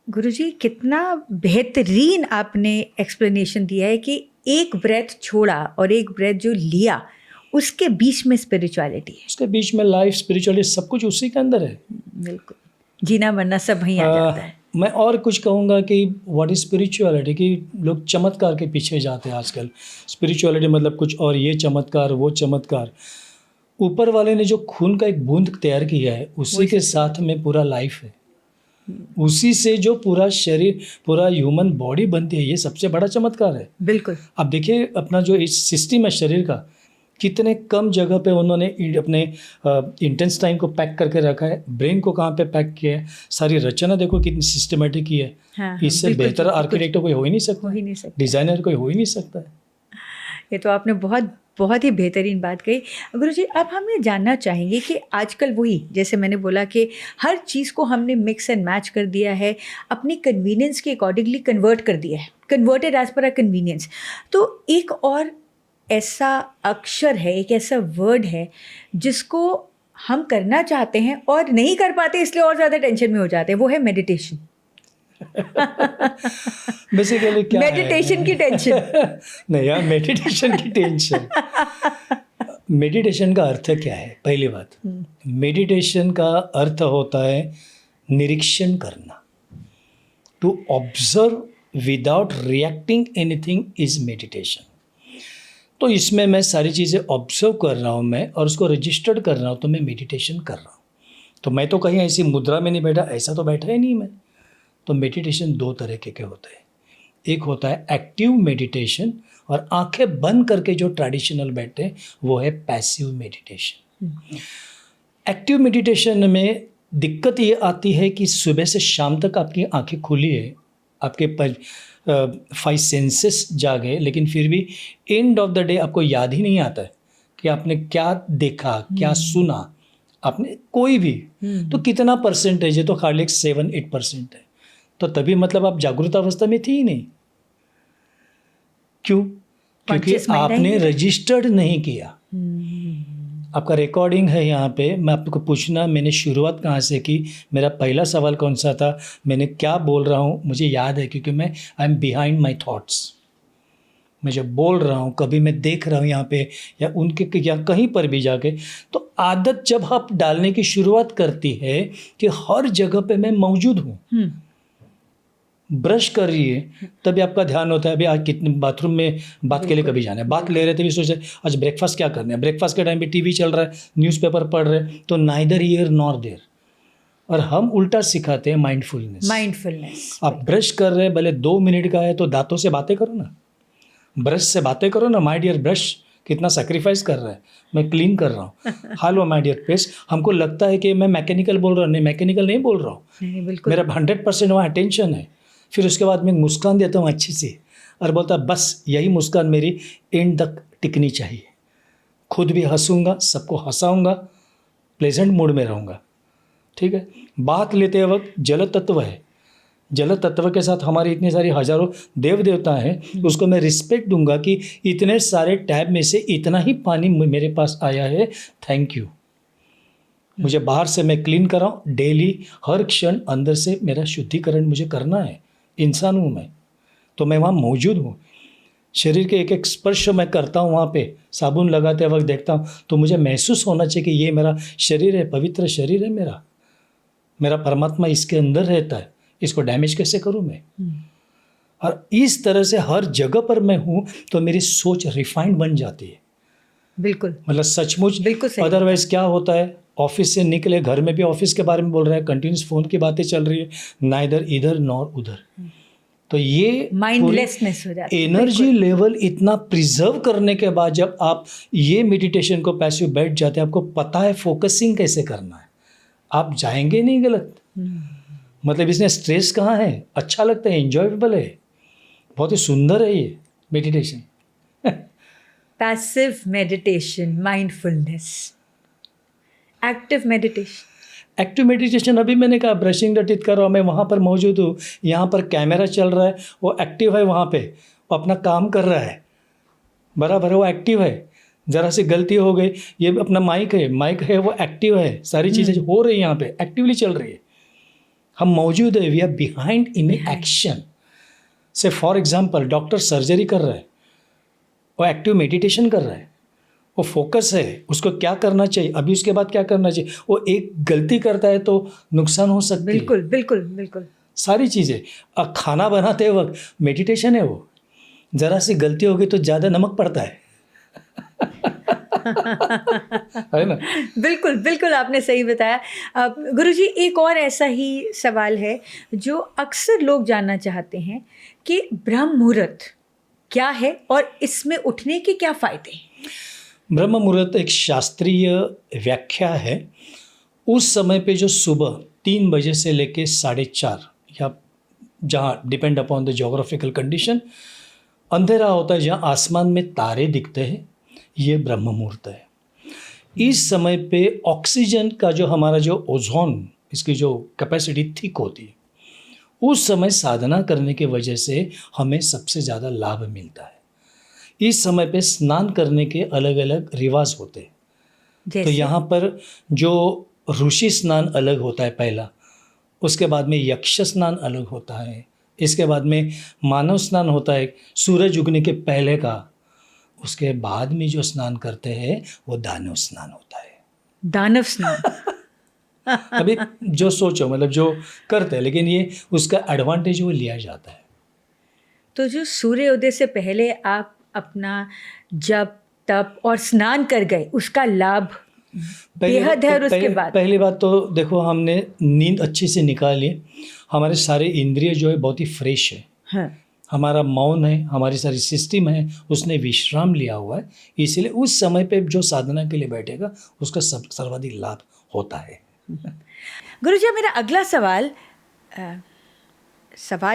गुरुजी, कितना बेहतरीन आपने एक्सप्लेनेशन दिया है कि एक ब्रेथ छोड़ा और एक ब्रेथ जो लिया, उसके बीच में स्पिरिचुअलिटी है, उसके बीच में लाइफ, स्पिरिचुअलिटी, सब कुछ उसी के अंदर है। बिल्कुल, जीना मरना सब वहीं आ जाता है। मैं और कुछ कहूँगा कि व्हाट इज स्पिरिचुअलिटी, कि लोग चमत्कार के पीछे जाते हैं आजकल। स्पिरिचुअलिटी मतलब कुछ और, ये चमत्कार वो चमत्कार। ऊपर वाले ने जो खून का एक बूंद तैयार किया है, उसी के साथ में पूरा लाइफ है, उसी से जो पूरा शरीर, पूरा ह्यूमन बॉडी बनती है, ये सबसे बड़ा चमत्कार है। बिल्कुल। अब देखिए अपना जो इस सिस्टम है शरीर का, कितने कम जगह पे उन्होंने अपने इंटेस्टाइन को पैक करके रखा है, ब्रेन को कहाँ पे पैक किया है, सारी रचना देखो कितनी सिस्टमेटिक की है। हाँ, इससे बेहतर आर्किटेक्ट कोई हो ही नहीं सकता, डिज़ाइनर कोई हो ही नहीं सकता है। ये तो आपने बहुत बहुत ही बेहतरीन बात कही। गुरुजी, अब हम ये जानना चाहेंगे कि आजकल वही, जैसे मैंने बोला कि हर चीज़ को हमने मिक्स एंड मैच कर दिया है, अपनी कन्वीनियंस के अकॉर्डिंगली कन्वर्ट कर दिया है, कन्वर्टेड एज पर अ कन्वीनियंस। तो एक और ऐसा अक्षर है, एक ऐसा वर्ड है जिसको हम करना चाहते हैं और नहीं कर पाते, इसलिए और ज़्यादा टेंशन में हो जाते हैं, वो है मेडिटेशन। बेसिकली क्या मेडिटेशन की टेंशन नहीं यार, मेडिटेशन की टेंशन। मेडिटेशन का अर्थ क्या है? पहली बात, मेडिटेशन का अर्थ होता है निरीक्षण करना। To observe without reacting anything is meditation. तो इसमें मैं सारी चीज़ें ऑब्जर्व कर रहा हूँ मैं, और उसको रजिस्टर्ड कर रहा हूँ, तो मैं मेडिटेशन कर रहा हूँ। तो मैं तो कहीं ऐसी मुद्रा में नहीं बैठा, ऐसा तो बैठा ही नहीं मैं। तो मेडिटेशन दो तरह के होते हैं। एक होता है एक्टिव मेडिटेशन, और आंखें बंद करके जो ट्रेडिशनल बैठते हैं वो है पैसिव मेडिटेशन। एक्टिव मेडिटेशन में दिक्कत ये आती है कि सुबह से शाम तक आपकी आंखें खुली है, आपके 5 सेंसेस जागे, लेकिन फिर भी एंड ऑफ द डे आपको याद ही नहीं आता है कि आपने क्या देखा, क्या सुना, आपने कोई भी। तो कितना परसेंटेज है? तो हार्डली 7-8% है। तो तभी मतलब आप जागरूक अवस्था में थी ही नहीं। क्यों? क्योंकि Conscious mind आपने नहीं था। रजिस्टर्ड नहीं किया। आपका रिकॉर्डिंग है यहाँ पे। मैं आपको पूछना, मैंने शुरुआत कहाँ से की, मेरा पहला सवाल कौन सा था, मैंने क्या बोल रहा हूँ, मुझे याद है, क्योंकि मैं I am behind my thoughts. मैं जब बोल रहा हूँ, कभी मैं देख रहा हूँ यहाँ पे या उनके या कहीं पर भी जाके, तो आदत जब आप डालने की शुरुआत करती है कि हर जगह पे मैं मौजूद हूँ। ब्रश कर रही है तभी आपका ध्यान होता है अभी आज कितने बाथरूम में बात के लिए कभी जाना है, बात ले रहे थे भी सोचे आज ब्रेकफास्ट क्या करना है, ब्रेकफास्ट के टाइम पे टीवी चल रहा है, न्यूज़पेपर पढ़ रहे हैं, तो नाइदर हियर नॉर देयर। और हम उल्टा सिखाते हैं माइंडफुलनेस। आप ब्रश कर रहे हैं, भले 2 मिनट का है तो दांतों से बातें करो ना, ब्रश से बातें करो ना। माय डियर ब्रश कितना सेक्रीफाइस कर रहा है, मैं क्लीन कर रहा हूँ। Hello my dear paste. हमको लगता है कि मैं मैकेनिकल बोल रहा हूँ, नहीं मैकेनिकल नहीं बोल रहा हूँ, बिल्कुल मेरा 100% वहाँ अटेंशन है। फिर उसके बाद मैं मुस्कान देता हूँ अच्छी सी और बोलता बस यही मुस्कान मेरी एंड तक टिकनी चाहिए। खुद भी हंसूंगा, सबको हंसाऊंगा, प्लेजेंट मूड में रहूँगा। ठीक है। बात लेते वक्त जल तत्व है, जल तत्व के साथ हमारी इतनी सारी हजारों देव देवता हैं, उसको मैं रिस्पेक्ट दूंगा कि इतने सारे टैब में से इतना ही पानी मेरे पास आया है, थैंक यू। मुझे बाहर से मैं क्लीन कर रहा हूँ डेली, हर क्षण अंदर से मेरा शुद्धिकरण मुझे करना है। इंसान हूँ मैं, तो मैं वहाँ मौजूद हूँ। शरीर के एक एक स्पर्श मैं करता हूँ, वहाँ पे साबुन लगाते वक्त देखता हूँ तो मुझे महसूस होना चाहिए कि ये मेरा शरीर है, पवित्र शरीर है मेरा परमात्मा इसके अंदर रहता है, इसको डैमेज कैसे करूँ मैं। और इस तरह से हर जगह पर मैं हूँ तो मेरी सोच रिफाइंड बन जाती है। बिल्कुल, मतलब सचमुच। बिल्कुल सही। अदरवाइज क्या होता है, ऑफिस से निकले, घर में भी ऑफिस के बारे में बोल रहे हैं, कंटिन्यूस फोन की बातें चल रही है, नाइदर इधर नॉर उधर। तो ये माइंडलेसनेस हो जाती है। एनर्जी लेवल इतना प्रिजर्व करने के बाद जब आप ये मेडिटेशन को पैसिव बैठ जाते हैं, आपको पता है फोकसिंग कैसे करना है, आप जाएंगे नहीं गलत। मतलब इसमें स्ट्रेस कहाँ है, अच्छा लगता है, एंजॉयबल है, बहुत ही सुंदर है ये meditation. Passive meditation, mindfulness, active meditation. Active meditation अभी मैंने कहा ब्रशिंग द टीथ कर रहा हूँ, मैं वहाँ पर मौजूद हूँ, यहाँ पर कैमरा चल रहा है, वो एक्टिव है, वहाँ पे वो अपना काम कर रहा है, बराबर है, वो एक्टिव है। ज़रा सी गलती हो गई, ये अपना माइक है वो एक्टिव है, सारी चीज़ें हो रही है यहाँ पे, एक्टिवली चल रही है, हम मौजूद है, we are behind in action. Say for example doctor surgery कर रहा है, वो एक्टिव मेडिटेशन कर रहा है, वो फोकस है, उसको क्या करना चाहिए, अभी उसके बाद क्या करना चाहिए। वो एक गलती करता है तो नुकसान हो सकती है। बिल्कुल बिल्कुल बिल्कुल। सारी चीज़ें। खाना बनाते वक्त मेडिटेशन है वो, ज़रा सी गलती हो गई तो ज़्यादा नमक पड़ता है है ना। बिल्कुल बिल्कुल, आपने सही बताया। गुरुजी, एक और ऐसा ही सवाल है जो अक्सर लोग जानना चाहते हैं कि ब्रह्म मुहूर्त क्या है और इसमें उठने के क्या फ़ायदे हैं। ब्रह्म मुहूर्त एक शास्त्रीय व्याख्या है। उस समय पे जो सुबह 3 बजे से लेके 4:30 या जहाँ depend upon the geographical condition अंधेरा होता है, जहाँ आसमान में तारे दिखते हैं, ये ब्रह्म मुहूर्त है। इस समय पे ऑक्सीजन का जो हमारा जो ओजोन, इसकी जो कैपेसिटी थिक होती है, उस समय साधना करने की वजह से हमें सबसे ज़्यादा लाभ मिलता है। इस समय पे स्नान करने के अलग अलग रिवाज होते हैं। तो यहाँ पर जो ऋषि स्नान अलग होता है पहला, उसके बाद में यक्ष स्नान अलग होता है, इसके बाद में मानव स्नान होता है सूरज उगने के पहले का, उसके बाद में जो स्नान करते हैं वो दानव स्नान होता है। दानव स्नान अभी जो सोचो, मतलब जो करते हैं, लेकिन ये उसका एडवांटेज वो लिया जाता है। तो जो सूर्योदय से पहले आप अपना जप तप और स्नान कर गए, उसका लाभ बेहद है। और उसके बाद पहली बात तो देखो, हमने नींद अच्छे से निकाली, हमारे सारे इंद्रिय जो है बहुत ही फ्रेश है। हाँ। हमारा मौन है, हमारी सारी सिस्टम है, उसने विश्राम लिया हुआ है, इसलिए उस समय पे जो साधना के लिए बैठेगा उसका सर्वाधिक लाभ होता है। गुरुजी, मेरा अगला सवाल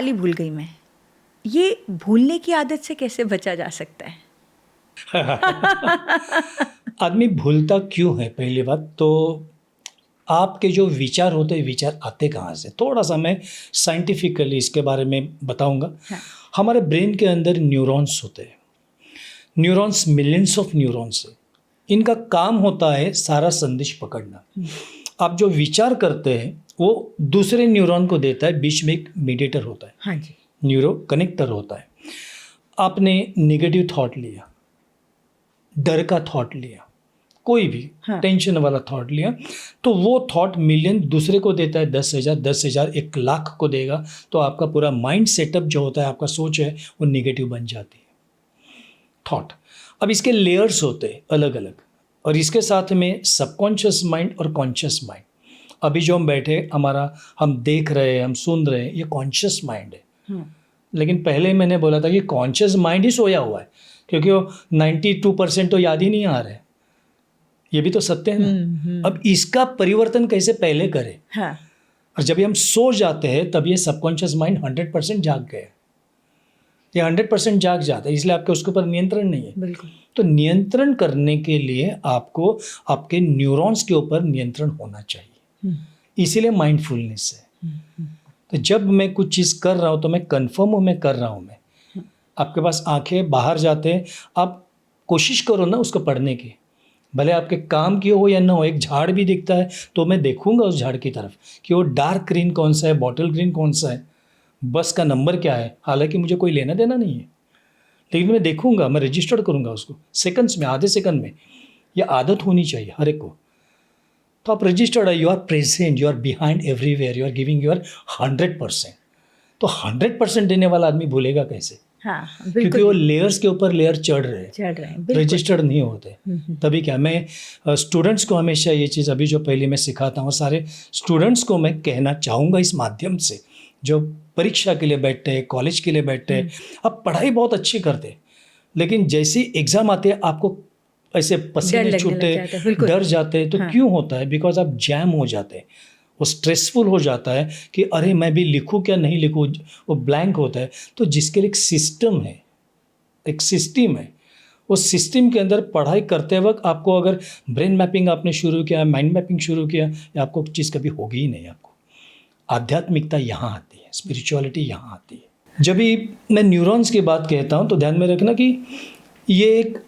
ही भूल गई मैं, ये भूलने की आदत से कैसे बचा जा सकता है? आदमी भूलता क्यों है? पहली बात तो आपके जो विचार होते हैं, विचार आते कहाँ से? थोड़ा सा मैं साइंटिफिकली इसके बारे में बताऊंगा। हाँ। हमारे ब्रेन के अंदर न्यूरॉन्स होते हैं। न्यूरॉन्स, मिलियंस ऑफ न्यूरॉन्स है। इनका काम होता है सारा संदेश पकड़ना। आप जो विचार करते हैं वो दूसरे न्यूरॉन को देता है, बीच में एक मीडिएटर होता है, हाँ जी, न्यूरो कनेक्टर होता है। आपने नेगेटिव थॉट लिया, डर का थॉट लिया, कोई भी हाँ। टेंशन वाला थॉट लिया, तो वो थॉट मिलियन दूसरे को देता है, 10,000, 1,00,000 को देगा, तो आपका पूरा माइंड सेटअप जो होता है, आपका सोच है, वो नेगेटिव बन जाती है थॉट। अब इसके लेयर्स होते हैं अलग अलग, और इसके साथ में सबकॉन्शियस माइंड और कॉन्शियस माइंड। अभी जो हम बैठे, हम देख रहे हैं, हम सुन रहे हैं, ये कॉन्शियस माइंड है। लेकिन पहले मैंने बोला था कि कॉन्शियस माइंड ही सोया हुआ है, क्योंकि वो 92% तो याद ही नहीं आ रहे। ये भी तो सत्य है ना। अब इसका परिवर्तन कैसे पहले करें? हाँ। और जब हम सो जाते हैं तब ये सबकॉन्शियस माइंड 100% जाग गए, ये 100% जाग जाता है, इसलिए आपके उसके ऊपर नियंत्रण नहीं है। बिल्कुल। तो नियंत्रण करने के लिए आपको आपके न्यूरॉन्स के ऊपर नियंत्रण होना चाहिए, इसीलिए माइंडफुलनेस है। तो जब मैं कुछ चीज़ कर रहा हूँ तो मैं कन्फर्म हूँ मैं कर रहा हूँ। मैं आपके पास आंखें बाहर जाते हैं, आप कोशिश करो ना उसको पढ़ने की, भले आपके काम की हो या ना हो। एक झाड़ भी दिखता है तो मैं देखूंगा उस झाड़ की तरफ कि वो डार्क ग्रीन कौन सा है, बॉटल ग्रीन कौन सा है, बस का नंबर क्या है। हालांकि मुझे कोई लेना देना नहीं है, लेकिन मैं देखूंगा, मैं रजिस्टर करूंगा उसको सेकंड्स में, आधे सेकंड में। ये आदत होनी चाहिए हर एक को। तो आप रजिस्टर्ड है, you are present, you are behind everywhere, you are giving your 100%। तो 100% देने वाला आदमी भूलेगा कैसे? हाँ, क्योंकि वो लेयर्स के ऊपर लेयर चढ़ रहे हैं, रजिस्टर्ड नहीं होते। तभी क्या मैं स्टूडेंट्स को हमेशा ये चीज़, अभी जो पहले मैं सिखाता हूँ, सारे स्टूडेंट्स को मैं कहना चाहूँगा इस माध्यम से, जो परीक्षा के लिए बैठते हैं, कॉलेज के लिए बैठते हैं, आप पढ़ाई बहुत अच्छी करते हैं, लेकिन जैसे एग्ज़ाम आते हैं आपको ऐसे पसीने छूटते, डर जाते हैं। तो क्यों होता है? बिकॉज आप जैम हो जाते हैं, वो स्ट्रेसफुल हो जाता है कि अरे मैं भी लिखूं क्या नहीं लिखूं, वो ब्लैंक होता है। तो जिसके लिए एक सिस्टम है, एक सिस्टम है, उस सिस्टम के अंदर पढ़ाई करते वक्त आपको अगर ब्रेन मैपिंग आपने शुरू किया, माइंड मैपिंग शुरू किया, या आपको चीज़ कभी होगी ही नहीं। आपको आध्यात्मिकता यहाँ आती है, स्पिरिचुअलिटी यहाँ आती है। जब भी मैं न्यूरॉन्स की बात कहता हूँ तो ध्यान में रखना कि ये एक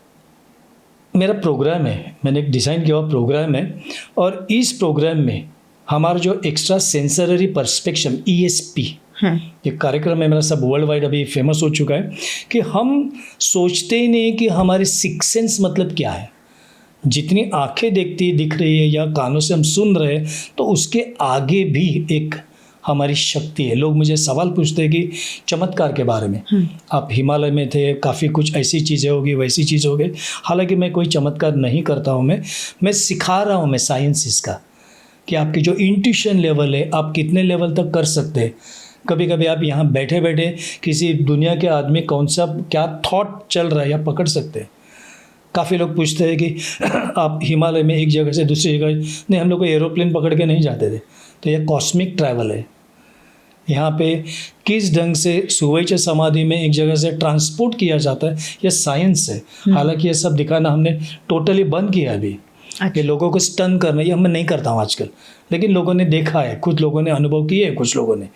मेरा प्रोग्राम है, मैंने एक डिज़ाइन किया हुआ प्रोग्राम है, और इस प्रोग्राम में हमारा जो एक्स्ट्रा सेंसरी परस्पेक्शन ESP, ये कार्यक्रम है मेरा, सब वर्ल्ड वाइड अभी फेमस हो चुका है, कि हम सोचते ही नहीं कि हमारे सिक्स सेंस मतलब क्या है। जितनी आंखें देखती दिख रही है या कानों से हम सुन रहे हैं, तो उसके आगे भी एक हमारी शक्ति है। लोग मुझे सवाल पूछते हैं कि चमत्कार के बारे में, आप हिमालय में थे, काफ़ी कुछ ऐसी चीज़ें होगी, वैसी चीज़ हो गई। हालांकि मैं कोई चमत्कार नहीं करता हूँ, मैं सिखा रहा हूँ, मैं साइंस इसका, कि आपकी जो इंट्यूशन लेवल है आप कितने लेवल तक कर सकते हैं। कभी कभी आप यहाँ बैठे बैठे किसी दुनिया के आदमी कौन सा क्या थॉट चल रहा है या पकड़ सकते हैं। काफ़ी लोग पूछते हैं कि आप हिमालय में एक जगह से दूसरी जगह, नहीं, हम लोग को एरोप्लेन पकड़ के नहीं जाते थे। तो यह कॉस्मिक ट्रैवल है। यहाँ पे किस ढंग से सुवैच समाधि में एक जगह से ट्रांसपोर्ट किया जाता है, यह साइंस है। हालांकि ये सब दिखाना हमने टोटली बंद किया अभी। कि लोगों को स्टन करना, ये मैं नहीं करता हूँ आजकल, लेकिन लोगों ने देखा है, कुछ लोगों ने अनुभव किए है, कुछ लोगों ने,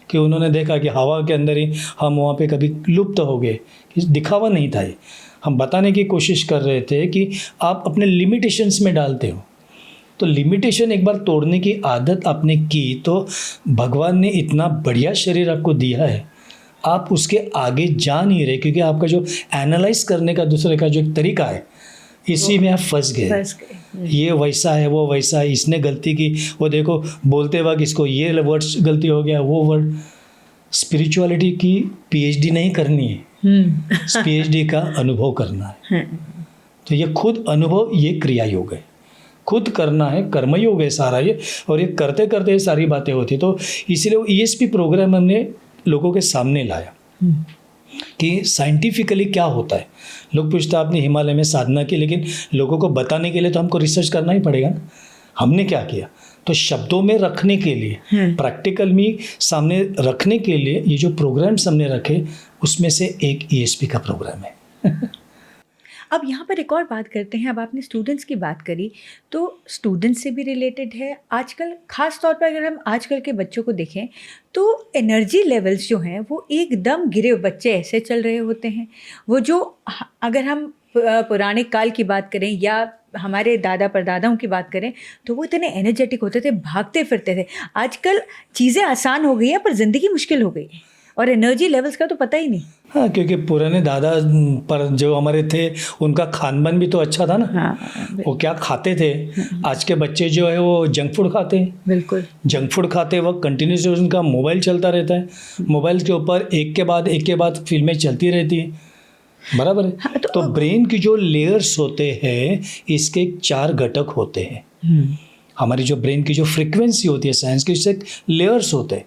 कि उन्होंने देखा कि हवा के अंदर ही हम वहाँ पे कभी लुप्त हो गए। दिखावा नहीं था ये, हम बताने की कोशिश कर रहे थे कि आप अपने लिमिटेशंस में डालते हो। तो लिमिटेशन एक बार तोड़ने की आदत आपने की तो भगवान ने इतना बढ़िया शरीर आपको दिया है, आप उसके आगे जा नहीं रहे, क्योंकि आपका जो एनालाइज करने का दूसरे का जो एक तरीका है, इसी में आप फंस गए। ये वैसा है, वो वैसा है, इसने गलती की, वो देखो बोलते वक्त इसको ये वर्ड्स गलती हो गया, वो वर्ड। स्पिरिचुअलिटी की PhD नहीं करनी है, PhD का अनुभव करना है। तो ये खुद अनुभव, ये क्रिया योग है, खुद करना है, कर्मयोग है सारा ये, और ये करते करते ये सारी बातें होती। तो इसीलिए वो ESP प्रोग्राम हमने लोगों के सामने लाया कि साइंटिफिकली क्या होता है। लोग पूछते हैं आपने हिमालय में साधना की, लेकिन लोगों को बताने के लिए तो हमको रिसर्च करना ही पड़ेगा ना। हमने क्या किया, तो शब्दों में रखने के लिए, प्रैक्टिकल में सामने रखने के लिए ये जो प्रोग्राम्स हमने रखे, उसमें से एक ESP का प्रोग्राम है। अब यहाँ पर एक और बात करते हैं। अब आपने स्टूडेंट्स की बात करी, तो स्टूडेंट्स से भी रिलेटेड है आजकल। ख़ास तौर पर अगर हम आजकल के बच्चों को देखें तो एनर्जी लेवल्स जो हैं वो एकदम गिरे हुए बच्चे ऐसे चल रहे होते हैं। वो जो अगर हम पुराने काल की बात करें या हमारे दादा परदादाओं की बात करें तो वो इतने एनर्जेटिक होते थे, भागते फिरते थे। आजकल चीज़ें आसान हो गई हैं पर ज़िंदगी मुश्किल हो गई है और एनर्जी लेवल्स का तो पता ही नहीं। हाँ, क्योंकि पुराने दादा पर जो हमारे थे उनका खान पान भी तो अच्छा था ना। हाँ, वो क्या खाते थे। आज के बच्चे जो है वो जंक फूड खाते हैं। बिल्कुल जंक फूड खाते वक्त कंटिन्यूस उनका मोबाइल चलता रहता है। मोबाइल के ऊपर एक के बाद फिल्में चलती रहती हैं, बराबर है। हाँ, तो ब्रेन की जो लेयर्स होते हैं इसके 4 घटक होते हैं। हमारी जो ब्रेन की जो फ्रीक्वेंसी होती है साइंस की, इससे लेयर्स होते हैं।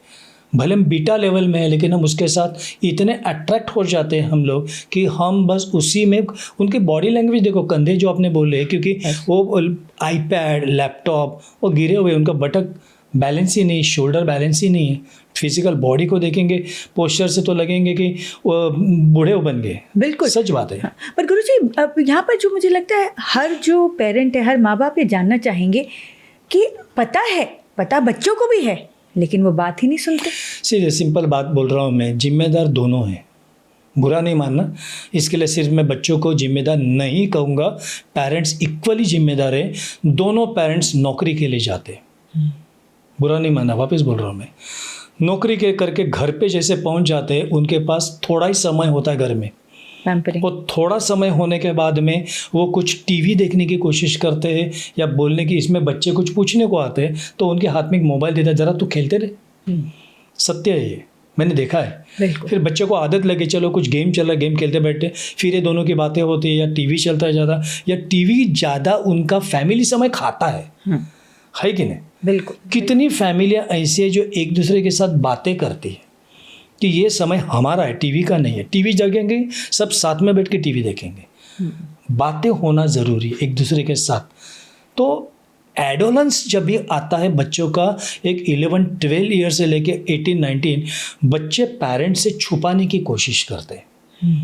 भले हम बीटा लेवल में है लेकिन हम उसके साथ इतने अट्रैक्ट हो जाते हैं हम लोग कि हम बस उसी में उनकी बॉडी लैंग्वेज देखो, कंधे जो आपने बोले, क्योंकि वो आईपैड लैपटॉप वो गिरे हुए, उनका बटक बैलेंस ही नहीं, शोल्डर बैलेंस ही नहीं है। फिजिकल बॉडी को देखेंगे पोस्चर से तो लगेंगे कि वो बूढ़े बन गए। बिल्कुल सच बात है। हाँ, पर गुरुजी अब यहाँ पर जो मुझे लगता है हर जो पेरेंट है, हर माँ बाप ये जानना चाहेंगे कि पता बच्चों को भी है लेकिन वो बात ही नहीं सुनते। सीधे सिंपल बात बोल रहा हूँ मैं, जिम्मेदार दोनों हैं। बुरा नहीं मानना, इसके लिए सिर्फ मैं बच्चों को जिम्मेदार नहीं कहूँगा, पेरेंट्स इक्वली जिम्मेदार हैं। दोनों पेरेंट्स नौकरी के लिए जाते हैं, बुरा नहीं मानना, वापस बोल रहा हूँ मैं। नौकरी के करके घर पे जैसे पहुँच जाते हैं, उनके पास थोड़ा ही समय होता है घर में। वो थोड़ा समय होने के बाद में वो कुछ टीवी देखने की कोशिश करते हैं या बोलने की, इसमें बच्चे कुछ पूछने को आते हैं तो उनके हाथ में एक मोबाइल देता है, ज़रा तू खेलते रहे। सत्य है ये, मैंने देखा है। फिर बच्चे को आदत लगे, चलो कुछ गेम चल रहा है, गेम खेलते बैठे, फिर ये दोनों की बातें होती है या टीवी चलता है ज़्यादा, या टीवी ज़्यादा उनका फैमिली समय खाता है कि नहीं? बिल्कुल। कितनी फैमिलियाँ ऐसी है जो एक दूसरे के साथ बातें करती है कि ये समय हमारा है, टीवी का नहीं है। टीवी जगेंगे, सब साथ में बैठ के टीवी देखेंगे। बातें होना ज़रूरी है एक दूसरे के साथ। तो एडोलेंस जब भी आता है बच्चों का, एक 11-12 ईयर से लेके 18-19, बच्चे पेरेंट्स से छुपाने की कोशिश करते हैं।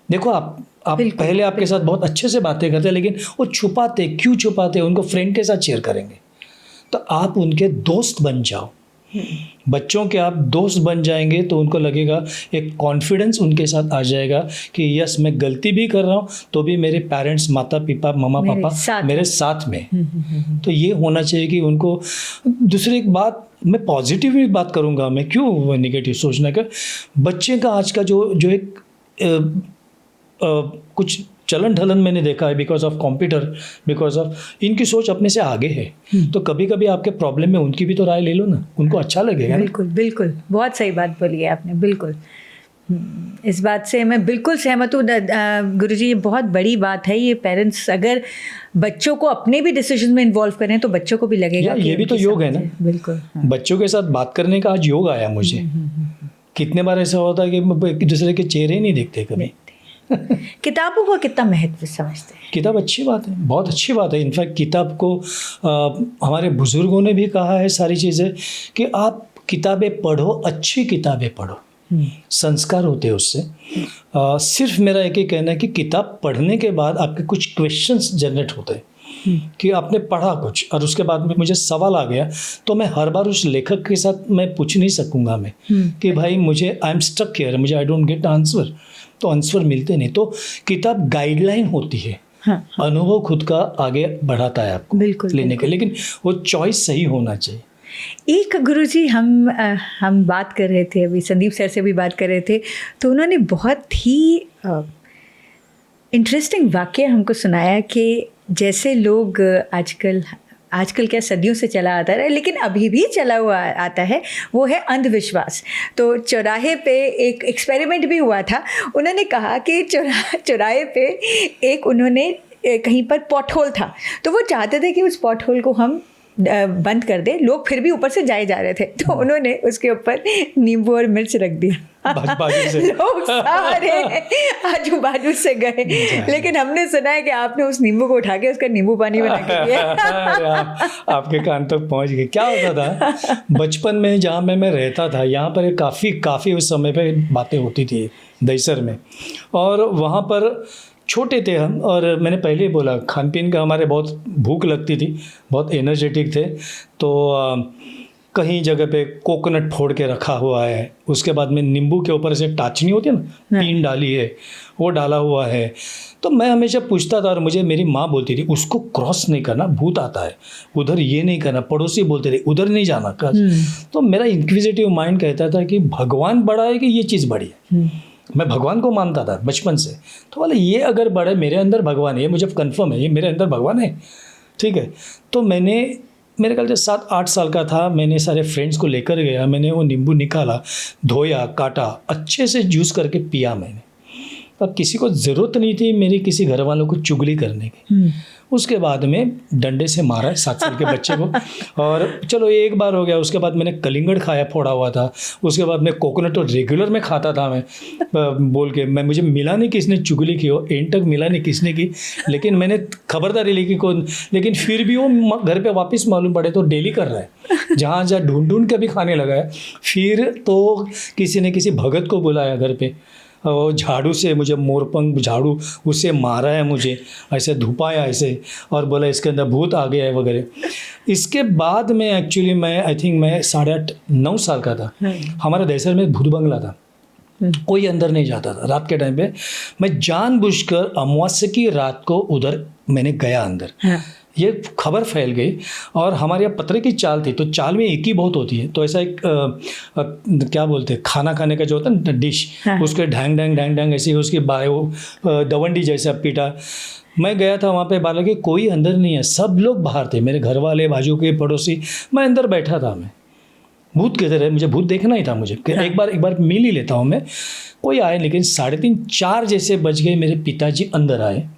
देखो आप पहले आपके साथ बहुत अच्छे से बातें करते हैं लेकिन वो छुपाते, क्यों छुपाते? उनको फ्रेंड के साथ शेयर करेंगे। तो आप उनके दोस्त बन जाओ। बच्चों के आप दोस्त बन जाएंगे तो उनको लगेगा, एक कॉन्फिडेंस उनके साथ आ जाएगा कि यस मैं गलती भी कर रहा हूँ तो भी मेरे पेरेंट्स, माता पिता, मम्मा पापा मेरे साथ में। तो ये होना चाहिए कि उनको। दूसरी एक बात, मैं पॉजिटिव भी बात करूँगा, मैं क्यों नेगेटिव सोचना का। बच्चे का आज का जो एक कुछ चलन ढलन मैंने देखा है, because of computer, because of इनकी सोच अपने से आगे है। तो कभी कभी आपके प्रॉब्लम में उनकी भी तो राय ले लो ना, उनको अच्छा लगेगा। बिल्कुल बिल्कुल, बहुत सही बात बोली है आपने। बिल्कुल इस बात से मैं बिल्कुल सहमत हूँ गुरुजी। ये बहुत बड़ी बात है। ये पेरेंट्स अगर बच्चों को अपने भी डिसीजन में इन्वॉल्व करें तो बच्चों को भी लगेगा कि ये भी तो योग है ना। बिल्कुल बच्चों के साथ बात करने का आज योग आया मुझे। कितने बार ऐसा होता है कि एक दूसरे के चेहरे नहीं दिखते कभी। किताबों को कितना महत्व समझते हैं? किताब अच्छी बात है, बहुत अच्छी बात है। इनफैक्ट किताब को हमारे बुजुर्गों ने भी कहा है सारी चीज़ें कि आप किताबें पढ़ो, अच्छी किताबें पढ़ो, संस्कार होते हैं उससे। सिर्फ मेरा एक ही कहना है कि किताब पढ़ने के बाद आपके कुछ क्वेश्चंस जनरेट होते हैं कि आपने पढ़ा कुछ और उसके बाद में मुझे सवाल आ गया, तो मैं हर बार उस लेखक के साथ मैं पूछ नहीं सकूँगा मैं कि भाई मुझे आई एम स्टक हियर, मुझे आई डोंट गेट आंसर, तो आंसर मिलते नहीं। तो किताब गाइडलाइन होती है। अनुभव खुद का आगे बढ़ाता है आपको लेने के, लेकिन वो चॉइस सही होना चाहिए। एक गुरुजी हम बात कर रहे थे, अभी संदीप सर से भी बात कर रहे थे, तो उन्होंने बहुत ही इंटरेस्टिंग वाक्य हमको सुनाया कि जैसे लोग आजकल क्या सदियों से चला आता है लेकिन अभी भी चला हुआ आता है, वो है अंधविश्वास। तो चौराहे पे एक एक्सपेरिमेंट भी हुआ था। उन्होंने कहा कि चौराहे पे उन्होंने कहीं पर पॉट होल था, तो वो चाहते थे कि उस पॉट होल को हम बंद कर दे, लोग फिर भी ऊपर से जाए जा रहे थे, तो उन्होंने उसके ऊपर नींबू और मिर्च रख दिया। लोग सारे आजू बाजू से गए, लेकिन हमने सुना है कि आपने उस नींबू को उठा के उसका नींबू पानी बना के दिया। आपके कान तक पहुंच गए। क्या होता था बचपन में, जहाँ मैं रहता था, यहाँ पर काफ़ी उस समय पे बातें होती थी दहीसर में, और वहाँ पर छोटे थे हम, और मैंने पहले ही बोला खान पीन का हमारे बहुत भूख लगती थी, बहुत एनर्जेटिक थे। तो कहीं जगह पे कोकोनट फोड़ के रखा हुआ है, उसके बाद में नींबू के ऊपर से टाचनी होती है ना, पीन डाली है, वो डाला हुआ है। तो मैं हमेशा पूछता था, और मुझे मेरी माँ बोलती थी उसको क्रॉस नहीं करना, भूत आता है, उधर ये नहीं करना, पड़ोसी बोलते थे उधर नहीं जाना कर। तो मेरा इंक्विजिटिव माइंड कहता था कि भगवान बड़ा है कि ये चीज़ बड़ी है। मैं भगवान को मानता था बचपन से, तो बोले ये अगर बड़े, मेरे अंदर भगवान है, ये मुझे कन्फर्म है, ये मेरे अंदर भगवान है, ठीक है। तो मैंने, मेरे ख्याल से 7-8 साल का था, मैंने सारे फ्रेंड्स को लेकर गया, मैंने वो नींबू निकाला, धोया, काटा, अच्छे से जूस करके पिया मैंने। अब किसी को ज़रूरत नहीं थी मेरी किसी घर वालों को चुगली करने की। उसके बाद में डंडे से मारा 7 साल के बच्चे को, और चलो ये एक बार हो गया। उसके बाद मैंने कलिंगड़ खाया, फोड़ा हुआ था। उसके बाद मैं कोकोनट तो रेगुलर में खाता था मैं, बोल के मैं, मुझे मिला नहीं किसने चुगली की हो, एंड तक मिला नहीं किसने की, लेकिन मैंने खबरदारी ली कि कौन, लेकिन फिर भी वो घर पे वापस मालूम पड़े तो डेली कर रहा है, जहाँ जहाँ ढूंढ के भी खाने लगा है। फिर तो किसी ने किसी भगत को बुलाया घर पे, और झाड़ू से मुझे, मोरपंख झाड़ू उससे मारा है मुझे, ऐसे धुपाया ऐसे, और बोला इसके अंदर भूत आ गया है वगैरह। इसके बाद में एक्चुअली मैं, आई थिंक मैं 8.5-9 साल का था। हमारे दहसर में भूत बंगला था, कोई अंदर नहीं जाता था रात के टाइम पे। मैं जानबूझकर अमावस्या की रात को उधर मैंने गया अंदर। ये खबर फैल गई, और हमारे यहाँ पतरे की चाल थी, तो चाल में एक ही बहुत होती है, तो ऐसा एक क्या बोलते हैं, खाना खाने का जो होता है ना डिश, उसके ढैंग ढैंग ढैंग ढैंग ऐसी उसकी बारे, वो दवंडी जैसा पीटा। मैं गया था वहाँ पे, हालांकि कोई अंदर नहीं है, सब लोग बाहर थे, मेरे घर वाले, बाजू के पड़ोसी, मैं अंदर बैठा था। मैं भूत किधर है, मुझे भूत देखना ही था मुझे, एक बार मिल ही लेता हूँ मैं। कोई आए, लेकिन 3:30-4 जैसे बज गए, मेरे पिताजी अंदर आए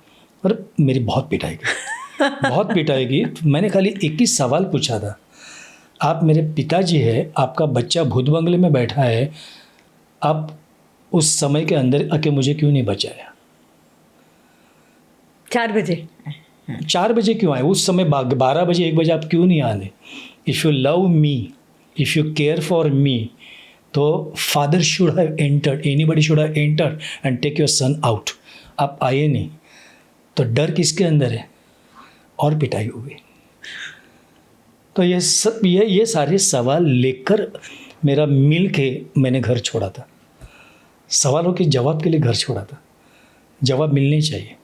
और मेरी बहुत पिटाई की बहुत पिटाई की। मैंने खाली एक ही सवाल पूछा था, आप मेरे पिताजी है, आपका बच्चा भूत बंगले में बैठा है, आप उस समय के अंदर आके मुझे क्यों नहीं बचाया? 4 बजे 4 बजे क्यों आए? उस समय 12 बजे 1 बजे आप क्यों नहीं आने? If you love me, if you care for me, तो father should have entered, anybody should have entered and take your son out. आप आए नहीं, तो डर किसके अंदर है? और पिटाई हो गई। तो ये सारे सवाल लेकर मेरा मिल के मैंने घर छोड़ा था, सवालों के जवाब के लिए घर छोड़ा था। जवाब मिलने चाहिए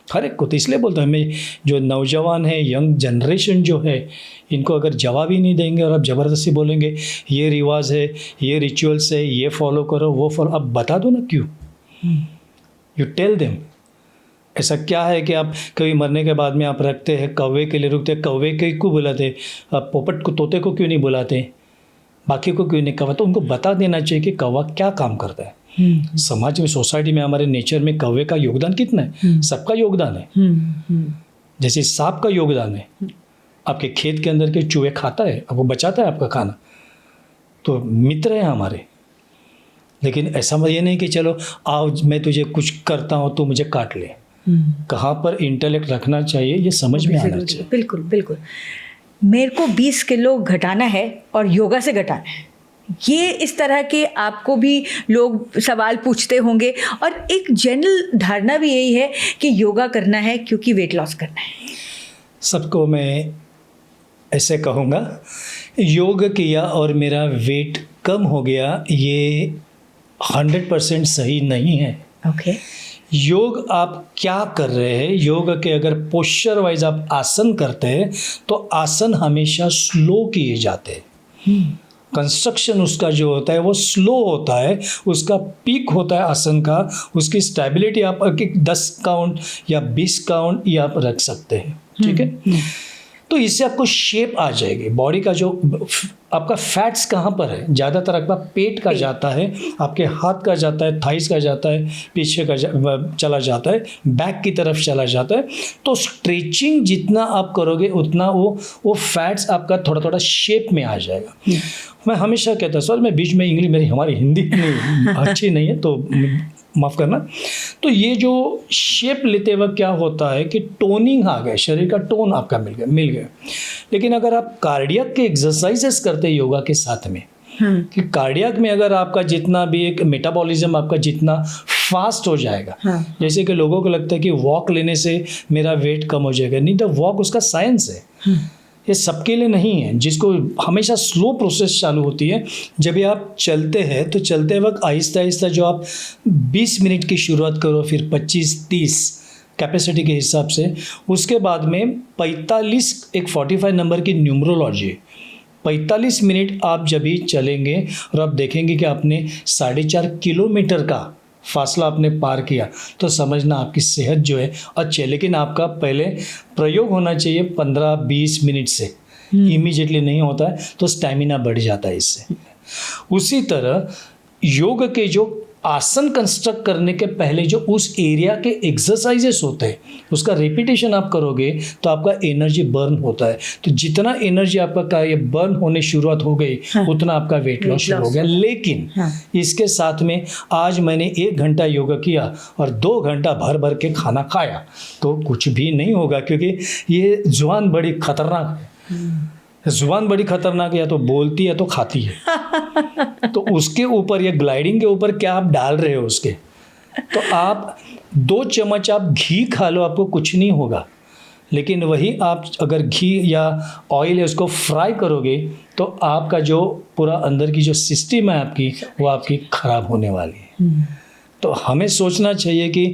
हर एक को। तो इसलिए बोलता हूँ मैं, जो नौजवान है, यंग जनरेशन जो है, इनको अगर जवाब ही नहीं देंगे और आप ज़बरदस्ती बोलेंगे ये रिवाज है, ये रिचुअल्स है, ये फॉलो करो, वो फॉलो, आप बता दो ना क्यों। You tell them. ऐसा क्या है कि आप कभी मरने के बाद में आप रखते हैं, कौवे के लिए रुकते, कौवे के क्यों बुलाते, आप पोपट को, तोते को क्यों नहीं बुलाते, बाकी को क्यों नहीं कौवा? तो उनको बता देना चाहिए कि कौवा क्या काम करता है। समाज में, सोसाइटी में, हमारे नेचर में कौवे का योगदान कितना है? सबका योगदान है। जैसे सांप का योगदान है, आपके खेत के अंदर के चूहे खाता है, आपको बचाता है आपका खाना, तो मित्र है हमारे। लेकिन ऐसा ये नहीं कि चलो आओ मैं तुझे कुछ करता हूँ तो मुझे काट ले। कहाँ पर इंटेलेक्ट रखना चाहिए, ये समझ में आना चाहिए। बिल्कुल बिल्कुल। मेरे को 20 किलो घटाना है और योगा से घटाना है, ये इस तरह के आपको भी लोग सवाल पूछते होंगे, और एक जनरल धारणा भी यही है कि योगा करना है क्योंकि वेट लॉस करना है। सबको मैं ऐसे कहूँगा, योग किया और मेरा वेट कम हो गया, ये 100% सही नहीं है। ओके। योग आप क्या कर रहे हैं? योग के अगर पोस्चर वाइज आप आसन करते हैं तो आसन हमेशा स्लो किए जाते हैं। कंस्ट्रक्शन उसका जो होता है वो स्लो होता है, उसका पीक होता है आसन का, उसकी स्टेबिलिटी आप 10 काउंट या 20 काउंट ये आप रख सकते हैं, ठीक है। तो इससे आपको शेप आ जाएगी बॉडी का। जो आपका फैट्स कहाँ पर है? ज़्यादातर आपका पेट का जाता है, आपके हाथ का जाता है, थाइस का जाता है, पीछे का चला जाता है, बैक की तरफ चला जाता है। तो स्ट्रेचिंग जितना आप करोगे उतना वो फैट्स आपका थोड़ा थोड़ा शेप में आ जाएगा। मैं हमेशा कहता सर, मैं बीच में इंग्लिश, हमारी हिंदी नहीं अच्छी नहीं है तो माफ़ करना। तो ये जो शेप लेते वक्त क्या होता है कि टोनिंग आ गया, शरीर का टोन आपका मिल गया। लेकिन अगर आप कार्डियक के एक्सरसाइजेस करते योगा के साथ में, कि कार्डियक में अगर आपका जितना भी एक मेटाबॉलिज्म, आपका जितना फास्ट हो जाएगा। हाँ। जैसे कि लोगों को लगता है कि वॉक लेने से मेरा वेट कम हो जाएगा, नहीं, तो वॉक उसका साइंस है। ये सबके लिए नहीं है। जिसको हमेशा स्लो प्रोसेस चालू होती है, जब भी आप चलते हैं तो चलते वक्त आहिस्ता आहिस्ता जो आप 20 मिनट की शुरुआत करो, फिर 25-30 कैपेसिटी के हिसाब से, उसके बाद में 45 एक 45 नंबर की न्यूमरोलॉजी, 45 मिनट आप जब भी चलेंगे और आप देखेंगे कि आपने 4.5 किलोमीटर का फासला आपने पार किया, तो समझना आपकी सेहत जो है अच्छी है। लेकिन आपका पहले प्रयोग होना चाहिए 15-20 मिनट से, इमीडिएटली नहीं होता है, तो स्टैमिना बढ़ जाता है इससे। उसी तरह योग के जो आसन कंस्ट्रक्ट करने के पहले जो उस एरिया के एक्सरसाइजेस होते हैं, उसका रिपीटेशन आप करोगे तो आपका एनर्जी बर्न होता है। तो जितना एनर्जी आपका का ये बर्न होने शुरुआत हो गई, उतना आपका वेट लॉस शुरू हो गया। लेकिन इसके साथ में आज मैंने 1 घंटा योगा किया और 2 घंटा भर भर के खाना खाया तो कुछ भी नहीं होगा, क्योंकि ये जुबान बड़ी खतरनाक है। जुबान बड़ी खतरनाक है, या तो बोलती है तो खाती है। तो उसके ऊपर या ग्लाइडिंग के ऊपर क्या आप डाल रहे हो उसके, तो आप 2 चम्मच आप घी खा लो, आपको कुछ नहीं होगा। लेकिन वही आप अगर घी या ऑयल है उसको फ्राई करोगे तो आपका जो पूरा अंदर की जो सिस्टम है आपकी, वो आपकी ख़राब होने वाली है। तो हमें सोचना चाहिए कि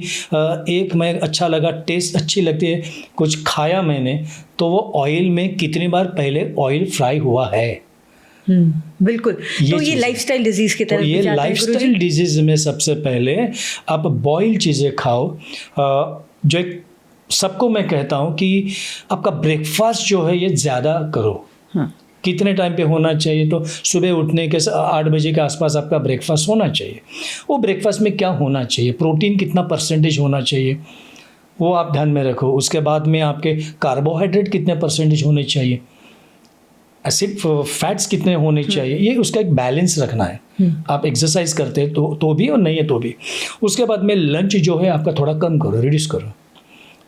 एक मैं अच्छा लगा, टेस्ट अच्छी लगती है, कुछ खाया मैंने, तो वो ऑयल में कितनी बार पहले ऑयल फ्राई हुआ है। बिल्कुल। तो ये लाइफस्टाइल डिजीज की तरफ तो ये लाइफस्टाइल डिजीज में सबसे पहले आप बॉइल्ड चीज़ें खाओ। जो एक सबको मैं कहता हूँ कि आपका ब्रेकफास्ट जो है ये ज़्यादा करो। कितने टाइम पे होना चाहिए, तो सुबह उठने के 8 बजे के आसपास आपका ब्रेकफास्ट होना चाहिए। वो ब्रेकफास्ट में क्या होना चाहिए, प्रोटीन कितना परसेंटेज होना चाहिए, वो आप ध्यान में रखो। उसके बाद में आपके कार्बोहाइड्रेट कितने परसेंटेज होने चाहिए, एसिड फैट्स कितने होने चाहिए, ये उसका एक बैलेंस रखना है। आप एक्सरसाइज करते हैं तो भी और नहीं है तो भी। उसके बाद में लंच जो है आपका थोड़ा कम करो, रिड्यूस करो।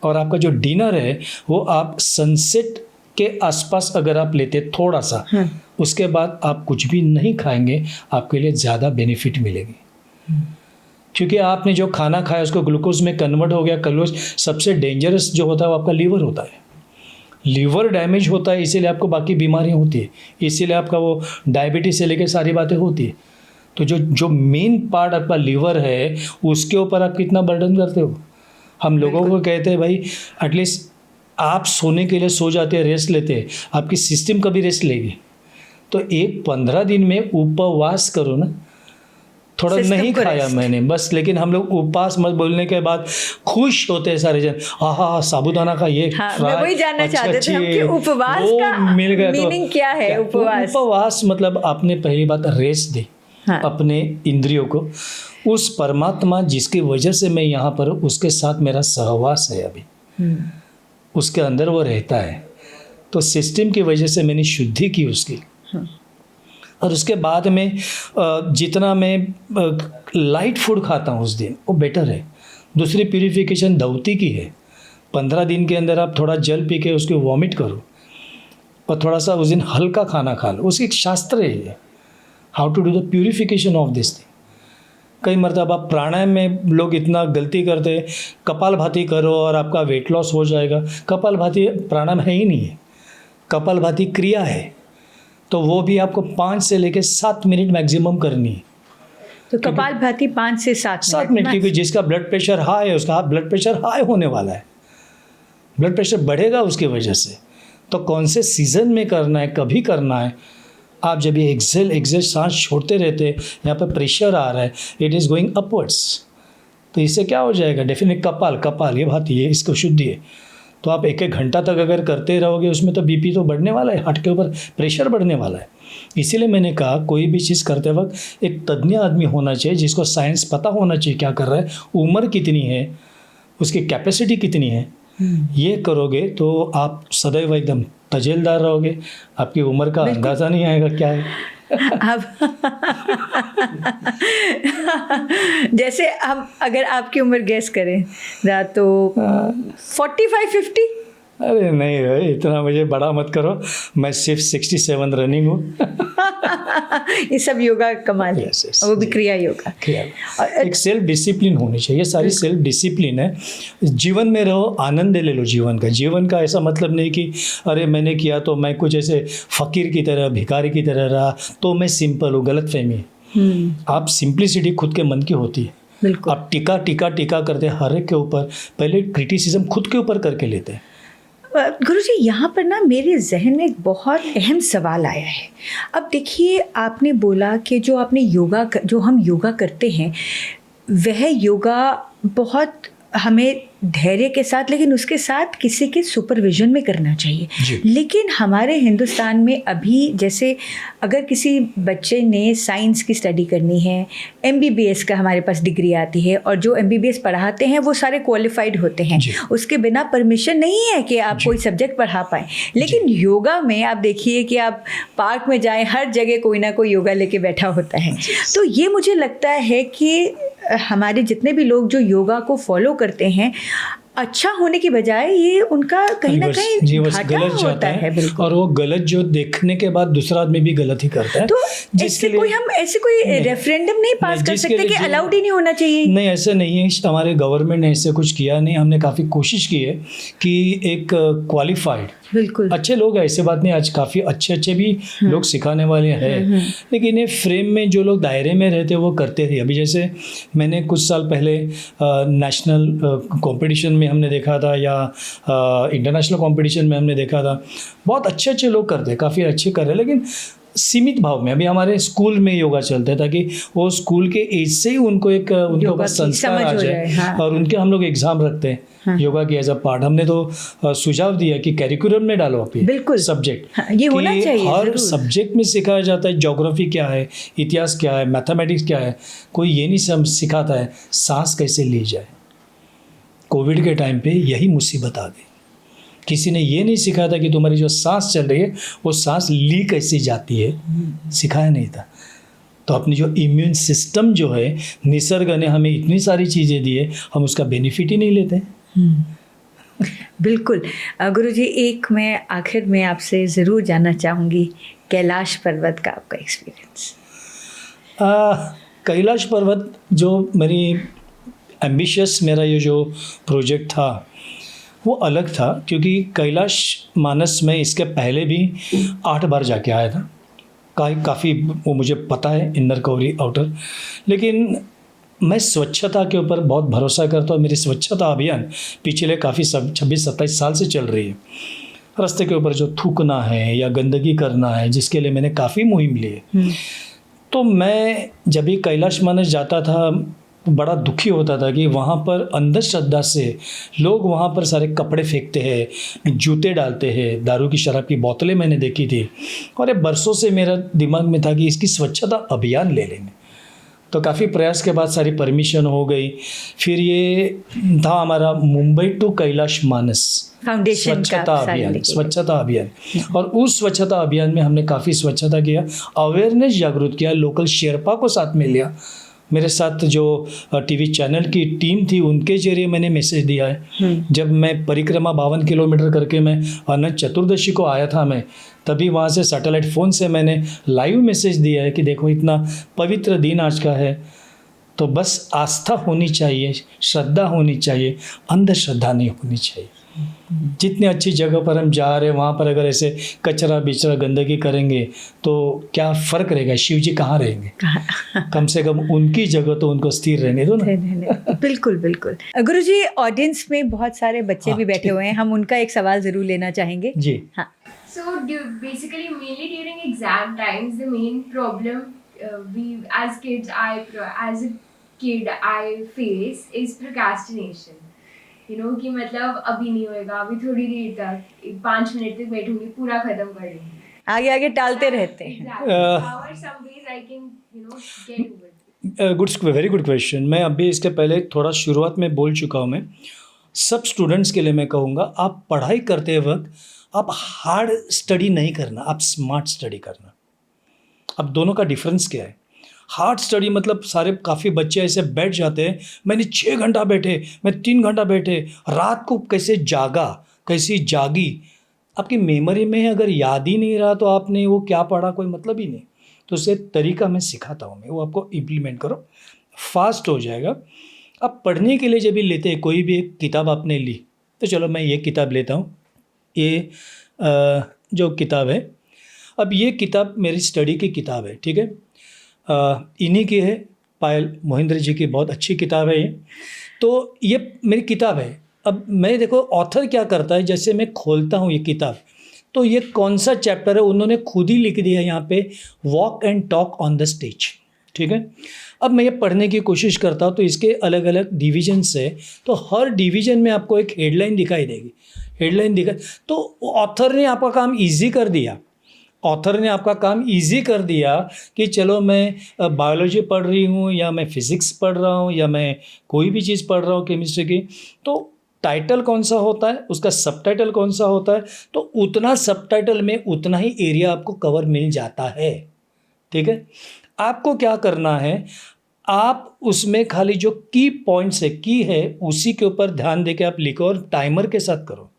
और आपका जो डिनर है वो आप सनसेट के आसपास अगर आप लेते थोड़ा सा, उसके बाद आप कुछ भी नहीं खाएंगे, आपके लिए ज़्यादा बेनिफिट मिलेगी। क्योंकि आपने जो खाना खाया उसको ग्लूकोज में कन्वर्ट हो गया। ग्लूकोज सबसे डेंजरस जो होता है वो आपका लीवर होता है। लीवर डैमेज होता है, इसीलिए आपको बाकी बीमारियां होती है, इसीलिए आपका वो डायबिटीज से लेकर सारी बातें होती है। तो जो मेन पार्ट आपका लीवर है, उसके ऊपर आप कितना बर्डन करते हो। हम लोगों को कहते हैं भाई एटलीस्ट आप सोने के लिए सो जाते हैं, रेस्ट लेते हैं, आपकी सिस्टम कभी रेस्ट लेगी। तो 15 दिन में उपवास करो ना, थोड़ा नहीं खाया मैंने बस, लेकिन हम लोग उपवास मत बोलने के बाद खुश होते हैं सारे जन, हाँ साबूदाना का ये मैं वही जानना चाहते थे हम कि उपवास का मिल गया। मीनिंग क्या है उपवास मतलब आपने पहली बात रेस्ट दी अपने इंद्रियों को, उस परमात्मा जिसकी वजह से मैं यहाँ पर, उसके साथ मेरा सहवास है अभी, उसके अंदर वो रहता है। तो सिस्टम की वजह से मैंने शुद्धि की उसकी। और उसके बाद में जितना मैं लाइट फूड खाता हूँ उस दिन वो बेटर है। दूसरी प्यूरिफिकेशन धौती की है। 15 दिन के अंदर आप थोड़ा जल पी के उसको वॉमिट करो और थोड़ा सा उस दिन हल्का खाना खा लो। उसकी एक शास्त्र है ये, how to do the purification of this thing. कई मरतबा प्राणायाम में लोग इतना गलती करते हैं, कपालभाति करो और आपका वेट लॉस हो जाएगा। कपालभाति प्राणायाम है ही नहीं है, कपालभाति क्रिया है। तो वो भी आपको 5 से लेकर 7 मिनट मैक्सिमम करनी है। तो कपालभाति 5 से 7 मिनट, क्योंकि जिसका ब्लड प्रेशर हाई है उसका ब्लड प्रेशर हाई होने वाला है, ब्लड प्रेशर बढ़ेगा उसकी वजह से। तो कौन से सीज़न में करना है, कभी करना है। आप जब ये एक्सेल सांस छोड़ते रहते हैं, यहाँ पर प्रेशर आ रहा है, इट इज़ गोइंग अपवर्ड्स, तो इससे क्या हो जाएगा, डेफिनेट कपाल ये भाती है, इसको शुद्धि है। तो आप 1-1 घंटा तक अगर करते रहोगे उसमें तो बीपी तो बढ़ने वाला है, हार्ट के ऊपर प्रेशर बढ़ने वाला है। इसीलिए मैंने कहा कोई भी चीज़ करते वक्त एक तज्ञ आदमी होना चाहिए, जिसको साइंस पता होना चाहिए क्या कर रहा है, उम्र कितनी है, उसकी कैपेसिटी कितनी है। ये करोगे तो आप सदैव एकदम तजेलदार रहोगे, आपकी उम्र का अंदाज़ा नहीं आएगा क्या है। अब जैसे हम अगर आपकी उम्र गैस करें तो 45-50। अरे नहीं भाई, इतना मुझे बड़ा मत करो, मैं सिर्फ 67 रनिंग हूँ। ये सब योगा कमाल है, Yes, yes, और वो भी जी। क्रिया योगा। एक सेल्फ डिसिप्लिन होनी चाहिए, सारी सेल्फ डिसिप्लिन है। जीवन में रहो, आनंद ले लो जीवन का। जीवन का ऐसा मतलब नहीं कि अरे मैंने किया तो मैं कुछ ऐसे फ़कीर की तरह, भिखारी की तरह रहा तो मैं सिंपल हूँ, गलत फहमी है। आप सिंप्लिसिटी खुद के मन की होती है। बिल्कुल। आप टीका टीका टीका करते हैं हर एक के ऊपर, पहले क्रिटिसिज्म खुद के ऊपर करके लेते हैं। गुरुजी, यहाँ पर ना मेरे जहन में एक बहुत अहम सवाल आया है। अब देखिए, आपने बोला कि जो हम योगा करते हैं वह योगा बहुत हमें धैर्य के साथ, लेकिन उसके साथ किसी के सुपरविजन में करना चाहिए। जी। लेकिन हमारे हिंदुस्तान में अभी जैसे अगर किसी बच्चे ने साइंस की स्टडी करनी है, MBBS का हमारे पास डिग्री आती है, और जो MBBS पढ़ाते हैं वो सारे क्वालिफाइड होते हैं, जी। उसके बिना परमिशन नहीं है कि आप कोई सब्जेक्ट पढ़ा पाएँ। लेकिन योगा में आप देखिए कि आप पार्क में जाएं, हर जगह कोई ना कोई योगा लेके बैठा होता है। तो ये मुझे लगता है कि हमारे जितने भी लोग जो योगा को फॉलो करते हैं, अच्छा होने की बजाय ये उनका कहीं ना कहीं घाटा होता है। बिल्कुल। और वो गलत जो देखने के बाद दूसरा आदमी भी गलत ही करता है। तो ऐसे कोई रेफरेंडम नहीं पास कर सकते कि अलाउड ही नहीं होना चाहिए? नहीं, ऐसा नहीं है। हमारे गवर्नमेंट ने ऐसे कुछ किया नहीं। हमने काफ़ी कोशिश की है कि एक क्वालिफाइड, बिल्कुल अच्छे लोग हैं, ऐसे बात नहीं, आज काफ़ी अच्छे भी लोग सिखाने वाले हैं, लेकिन ये फ्रेम में जो लोग दायरे में रहते हैं वो करते थे। अभी जैसे मैंने कुछ साल पहले नेशनल कंपटीशन में हमने देखा था, या इंटरनेशनल कंपटीशन में हमने देखा था, बहुत अच्छे लोग करते हैं, काफ़ी अच्छे कर रहे हैं, लेकिन सीमित भाव में। अभी हमारे स्कूल में योगा चलता है ताकि वो स्कूल के एज से ही उनके ऊपर संस्कार आ जाए। हाँ। और उनके हम लोग एग्ज़ाम रखते हैं योगा की एज अ पार्ट। हमने तो सुझाव दिया कि कैरिकुलम में डालो आप बिल्कुल सब्जेक्ट, हाँ, ये होना चाहिए। हर सब्जेक्ट में सिखाया जाता है ज्योग्राफी क्या है, इतिहास क्या है, मैथमेटिक्स क्या है। कोई ये नहीं सिखाता है सांस कैसे ली जाए। कोविड के टाइम पे यही मुसीबत आ गई। किसी ने ये नहीं सिखाया था कि तुम्हारी जो सांस चल रही है वो सांस ली कैसे जाती है, सिखाया नहीं था। तो अपनी जो इम्यून सिस्टम जो है, निसर्ग ने हमें इतनी सारी चीज़ें दी है, हम उसका बेनिफिट ही नहीं लेते। बिल्कुल। गुरुजी, एक मैं आखिर में आपसे ज़रूर जानना चाहूँगी, कैलाश पर्वत का आपका एक्सपीरियंस। कैलाश पर्वत जो मेरी एम्बिशियस, मेरा ये जो प्रोजेक्ट था वो अलग था, क्योंकि कैलाश मानस में इसके पहले भी 8 बार जाके आया था। काफ़ी वो मुझे पता है, इनर कवरी आउटर। लेकिन मैं स्वच्छता के ऊपर बहुत भरोसा करता हूँ। मेरी स्वच्छता अभियान पिछले काफ़ी 26-27 साल से चल रही है। रास्ते के ऊपर जो थूकना है या गंदगी करना है, जिसके लिए मैंने काफ़ी मुहिम ली है। तो मैं जब भी कैलाश मानस जाता था बड़ा दुखी होता था कि वहाँ पर अंधश्रद्धा से लोग वहाँ पर सारे कपड़े फेंकते हैं, जूते डालते हैं, दारू की शराब की बोतलें मैंने देखी थी। और ये बरसों से मेरा दिमाग में था कि इसकी स्वच्छता अभियान ले लेंगे। तो काफ़ी प्रयास के बाद सारी परमिशन हो गई। फिर ये था हमारा मुंबई टू कैलाश मानस फाउंडेशन स्वच्छता अभियान। और उस स्वच्छता अभियान में हमने काफ़ी स्वच्छता किया, अवेयरनेस जागरूक किया, लोकल शेरपा को साथ में लिया। मेरे साथ जो टीवी चैनल की टीम थी उनके जरिए मैंने मैसेज दिया है। जब मैं परिक्रमा 52 किलोमीटर करके मैं अनंत चतुर्दशी को आया था, मैं तभी वहाँ से सैटेलाइट फ़ोन से मैंने लाइव मैसेज दिया है कि देखो इतना पवित्र दिन आज का है, तो बस आस्था होनी चाहिए, श्रद्धा होनी चाहिए, अंधश्रद्धा नहीं होनी चाहिए। जितनी अच्छी जगह पर हम जा रहे हैं वहाँ पर अगर ऐसे कचरा बिचरा गंदगी करेंगे तो क्या फ़र्क रहेगा? शिव जी कहाँ रहेंगे? कम से कम उनकी जगह तो उनको स्थिर रहने दो ना। बिल्कुल बिल्कुल। गुरुजी, ऑडियंस में बहुत सारे बच्चे भी बैठे हुए हैं, हम उनका एक सवाल ज़रूर लेना चाहेंगे। जी हाँ। So basically, mainly during exam times, the main problem as a kid I face is procrastination. कि मतलब अभी नहीं होएगा, अभी थोड़ी देर तक 5 मिनट तक बैठूंगी, पूरा खत्म कर लूंगी, आगे आगे टालते रहते हैं। Very good question. मैं अभी इसके पहले थोड़ा शुरुआत में बोल चुका हूँ। मैं सब स्टूडेंट्स के लिए मैं कहूँगा, आप पढ़ाई करते वक्त आप हार्ड स्टडी नहीं करना, आप स्मार्ट स्टडी करना। अब दोनों का डिफरेंस क्या है? हार्ड स्टडी मतलब सारे काफ़ी बच्चे ऐसे बैठ जाते हैं, मैंने 6 घंटा बैठे, मैं 3 घंटा बैठे, रात को कैसे जागा, कैसी जागी, आपकी मेमोरी में अगर याद ही नहीं रहा तो आपने वो क्या पढ़ा, कोई मतलब ही नहीं। तो उससे तरीका मैं सिखाता हूँ, मैं वो आपको इम्प्लीमेंट करो, फास्ट हो जाएगा। अब पढ़ने के लिए जब भी लेते हैं, कोई भी एक किताब आपने ली, तो चलो मैं ये किताब लेता हूँ, ये जो किताब है, अब ये किताब मेरी स्टडी की किताब है, ठीक है, इन्हीं की है, पायल मोहिंद्र जी की बहुत अच्छी किताब है ये। तो ये मेरी किताब है। अब मैं देखो ऑथर क्या करता है, जैसे मैं खोलता हूँ ये किताब, तो ये कौन सा चैप्टर है उन्होंने खुद ही लिख दिया यहाँ पे, walk and talk on the stage, ठीक है। अब मैं ये पढ़ने की कोशिश करता हूँ, तो इसके अलग अलग डिविजन्स है, तो हर डिवीजन में आपको एक हेडलाइन दिखाई देगी, तो ऑथर ने आपका काम ईजी कर दिया। ऑथर ने आपका काम इजी कर दिया कि चलो मैं बायोलॉजी पढ़ रही हूँ, या मैं फिज़िक्स पढ़ रहा हूँ, या मैं कोई भी चीज़ पढ़ रहा हूँ केमिस्ट्री की, तो टाइटल कौन सा होता है, उसका सबटाइटल कौन सा होता है, तो उतना सबटाइटल में उतना ही एरिया आपको कवर मिल जाता है, ठीक है। आपको क्या करना है, आप उसमें खाली जो की पॉइंट्स है, की है, उसी के ऊपर ध्यान देके आप लिखो और टाइमर के साथ करो।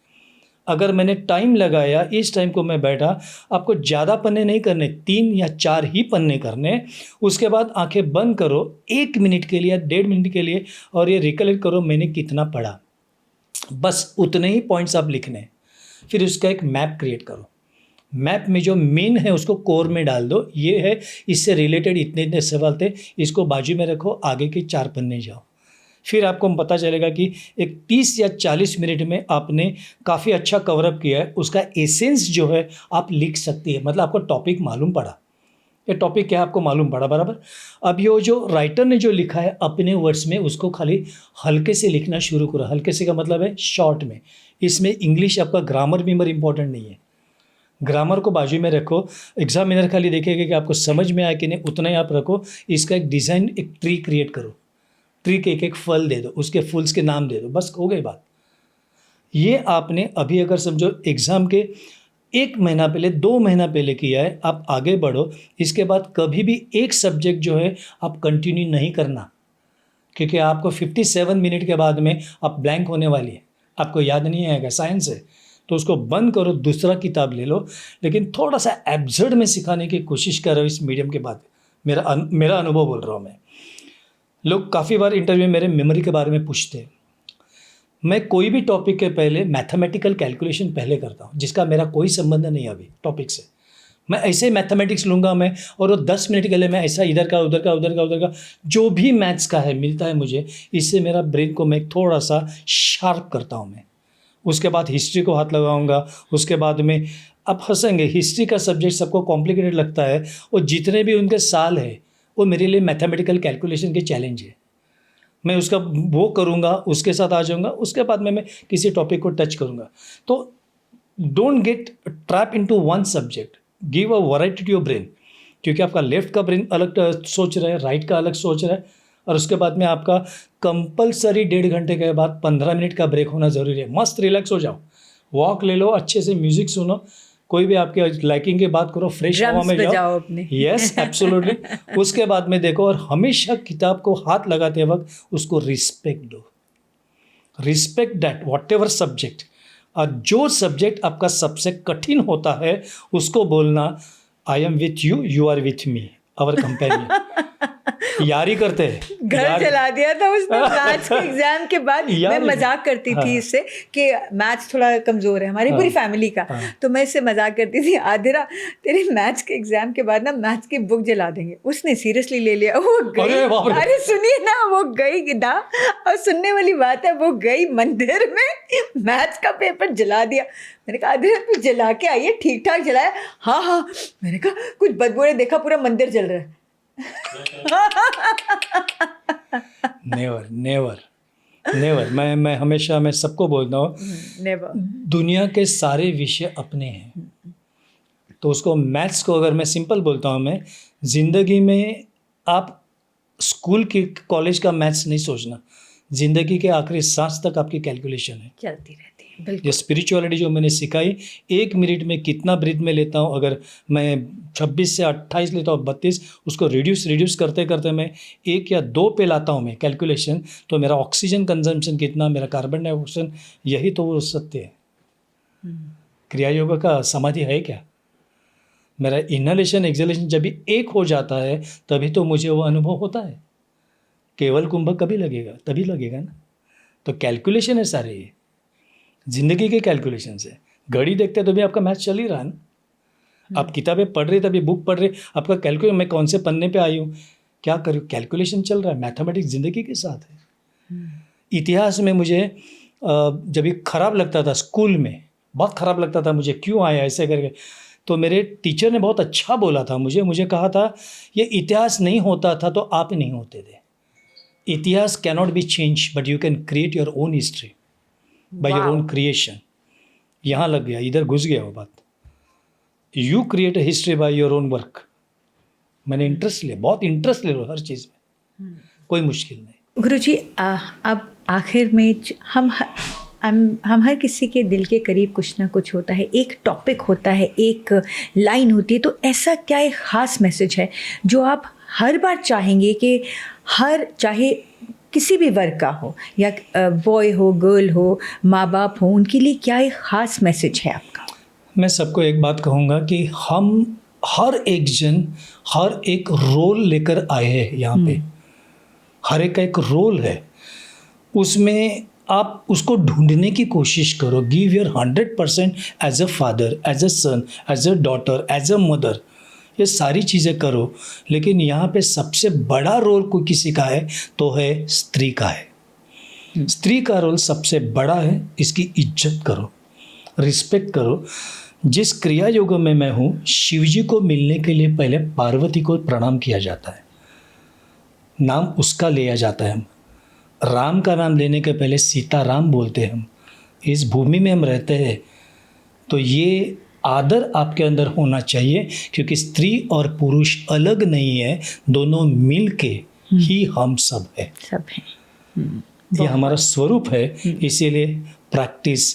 अगर मैंने टाइम लगाया, इस टाइम को मैं बैठा, आपको ज़्यादा पन्ने नहीं करने, 3 या 4 ही पन्ने करने। उसके बाद आंखें बंद करो 1 मिनट के लिए या 1.5 मिनट के लिए, और ये रिकलेक्ट करो मैंने कितना पढ़ा, बस उतने ही पॉइंट्स आप लिखने। फिर उसका एक मैप क्रिएट करो, मैप में जो मेन है उसको कोर में डाल दो, ये है, इससे रिलेटेड इतने इतने सवाल थे, इसको बाजू में रखो, आगे के 4 पन्ने जाओ। फिर आपको पता चलेगा कि एक 30 या 40 मिनट में आपने काफ़ी अच्छा कवरअप किया है, उसका एसेंस जो है आप लिख सकती है, मतलब आपको टॉपिक मालूम पड़ा, ये टॉपिक क्या है आपको मालूम पड़ा, बराबर। अब ये जो राइटर ने जो लिखा है अपने वर्ड्स में, उसको खाली हल्के से लिखना शुरू करो। हल्के से का मतलब है शॉर्ट में। इसमें इंग्लिश आपका ग्रामर वीमर इंपॉर्टेंट नहीं है, ग्रामर को बाजू में रखो, एग्जामिनर खाली देखेगा कि आपको समझ में आया कि नहीं, उतना ही आप रखो। इसका एक डिज़ाइन, एक ट्री क्रिएट करो, ट्री के एक फल दे दो, उसके फूल्स के नाम दे दो, बस हो गई बात। ये आपने अभी अगर समझो एग्ज़ाम के 1 महीना पहले, 2 महीना पहले किया है, आप आगे बढ़ो। इसके बाद कभी भी एक सब्जेक्ट जो है आप कंटिन्यू नहीं करना, क्योंकि आपको 57 मिनट के बाद में आप ब्लैंक होने वाली है, आपको याद नहीं आएगा। साइंस है तो उसको बंद करो, दूसरा किताब ले लो, लेकिन थोड़ा सा एब्सर्ड में सिखाने की कोशिश कर रहा हूँ इस मीडियम के बाद। मेरा अनुभव बोल रहा हूँ मैं। लोग काफ़ी बार इंटरव्यू में मेरे मेमोरी के बारे में पूछते हैं। मैं कोई भी टॉपिक के पहले मैथमेटिकल कैलकुलेशन पहले करता हूँ, जिसका मेरा कोई संबंध नहीं अभी टॉपिक से। मैं ऐसे मैथमेटिक्स लूँगा मैं, और वो 10 मिनट के लिए मैं ऐसा इधर का जो भी मैथ्स का है मिलता है मुझे, इससे मेरा ब्रेन को मैं थोड़ा सा शार्प करता हूँ मैं। उसके बाद हिस्ट्री को हाथ लगाऊंगा। उसके बाद में आप हंसेंगे, हिस्ट्री का सब्जेक्ट सबको कॉम्प्लिकेटेड लगता है, और जितने भी उनके साल है वो मेरे लिए मैथमेटिकल कैलकुलेशन के चैलेंज है। मैं उसका वो करूँगा, उसके साथ आ जाऊँगा, उसके बाद में मैं किसी टॉपिक को टच करूँगा। तो don't get trap into one subject, give a variety to your brain, क्योंकि आपका लेफ्ट का ब्रेन अलग सोच रहा है, राइट का अलग सोच रहा है। और उसके बाद में आपका कंपलसरी 1.5 घंटे के बाद 15 मिनट का ब्रेक होना ज़रूरी है। मस्त रिलैक्स हो जाओ, वॉक ले लो, अच्छे से म्यूज़िक सुनो, कोई भी आपके लाइकिंग की बात करो, फ्रेश हवा में जाओ अपने। Yes absolutely. उसके बाद में देखो, और हमेशा किताब को हाथ लगाते वक्त उसको रिस्पेक्ट दो, respect that what ever subject. और जो सब्जेक्ट आपका सबसे कठिन होता है उसको बोलना, I am with you, you are with me, our companion. यारी करते हैं। घर चला दिया था उसने मैथ्स के एग्जाम के बाद। मैं मजाक करती थी हाँ। इससे कि मैथ्स थोड़ा कमज़ोर है हमारी पूरी फैमिली का। तो मैं इससे मजाक करती थी, आधिरा तेरे मैथ्स के एग्जाम के बाद ना मैथ्स की बुक जला देंगे। उसने सीरियसली ले लिया, वो गई, अरे सुनिए ना, वो गई गिदा, और सुनने वाली बात है, वो गई मंदिर में मैथ्स का पेपर जला दिया। मैंने कहा आधिरा तू जला के आई है, ठीक ठाक जलाया? हाँ। मैंने कहा कुछ बदबू ने देखा पूरा मंदिर जल रहा है। नेवर। मैं हमेशा मैं सबको बोलता हूँ, नेवर। दुनिया के सारे विषय अपने हैं। तो उसको मैथ्स को अगर मैं सिंपल बोलता हूँ, मैं ज़िंदगी में आप स्कूल की कॉलेज का मैथ्स नहीं सोचना, ज़िंदगी के आखिरी सांस तक आपकी कैलकुलेशन है, चलती रहती है। बिल्कुल। ये स्पिरिचुअलिटी जो मैंने सिखाई, 1 मिनट में कितना ब्रीथ में लेता हूँ, अगर मैं 26 से 28 लेता हूँ, 32, उसको रिड्यूस करते करते मैं 1 या 2 पे लाता हूँ मैं कैलकुलेशन, तो मेरा ऑक्सीजन कंजम्पशन कितना, मेरा कार्बन डाइऑक्साइड, यही तो वो सत्य है। क्रिया योग का समाधि है क्या? मेरा इनहेलेशन एक्सहेलेशन जब भी एक हो जाता है तभी तो मुझे वो अनुभव होता है। केवल कुंभ कभी लगेगा, तभी लगेगा ना। तो कैलकुलेशन है सारे, ये जिंदगी के कैलकुलेशन है। घड़ी देखते तो भी आपका मैथ चल ही रहा है ना। आप किताबें पढ़ रहे तभी बुक पढ़ रहे, आपका कैलकुलेशन, मैं कौन से पन्ने पे आई हूँ, क्या करूँ, कैलकुलेशन चल रहा है। मैथमेटिक्स जिंदगी के साथ है। इतिहास में मुझे जब भी खराब लगता था स्कूल में, बहुत ख़राब लगता था मुझे, क्यों आया ऐसे करके, तो मेरे टीचर ने बहुत अच्छा बोला था मुझे कहा था ये इतिहास नहीं होता था तो आप नहीं होते थे। इतिहास cannot be change but you can create your own history by your own creation. यहाँ लग गया, इधर घुस गया वो बात। You create a history by your own work. मैंने इंटरेस्ट लिया, बहुत इंटरेस्ट ले लो हर चीज़ में, कोई मुश्किल नहीं। गुरुजी, अब आखिर में हम हर किसी के दिल के करीब कुछ ना कुछ होता है, एक टॉपिक होता है, एक लाइन होती है, तो ऐसा क्या एक ख़ास मैसेज है जो आप हर बार चाहेंगे कि चाहे किसी भी वर्ग का हो, या बॉय हो, गर्ल हो, माँ बाप हो, उनके लिए क्या एक ख़ास मैसेज है आपका? मैं सबको एक बात कहूँगा कि हम हर एक जन हर एक रोल लेकर आए हैं यहाँ पे। हर एक का एक रोल है, उसमें आप उसको ढूंढने की कोशिश करो। Give your 100% as a father, as a son, as a daughter, as a mother, ये सारी चीज़ें करो। लेकिन यहाँ पे सबसे बड़ा रोल कोई किसी का है तो है स्त्री का है। स्त्री का रोल सबसे बड़ा है, इसकी इज्जत करो, रिस्पेक्ट करो। जिस क्रिया योग में मैं हूँ, शिवजी को मिलने के लिए पहले पार्वती को प्रणाम किया जाता है, नाम उसका लिया जाता है। हम राम का नाम लेने के पहले सीता राम बोलते हैं। हम इस भूमि में हम रहते हैं, तो ये आदर आपके अंदर होना चाहिए, क्योंकि स्त्री और पुरुष अलग नहीं है, दोनों मिल के ही हम सब है। ये हमारा स्वरूप है। इसीलिए प्रैक्टिस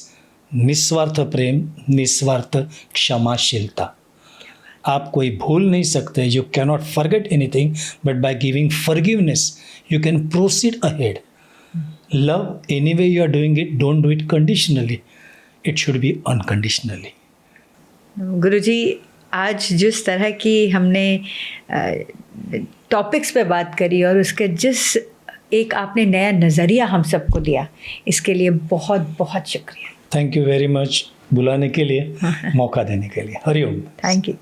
निस्वार्थ प्रेम, निस्वार्थ क्षमाशीलता। आप कोई भूल नहीं सकते। You cannot forget anything, but by giving forgiveness you can proceed ahead. Love any way you are doing it, don't do it conditionally, it should be unconditionally. Guruji, आज जिस तरह की हमने टॉपिक्स पे बात करी और उसके जिस एक आपने नया नज़रिया हम सबको दिया, इसके लिए बहुत बहुत शुक्रिया। थैंक यू वेरी मच बुलाने के लिए, मौका देने के लिए। हरिओम। Thank you.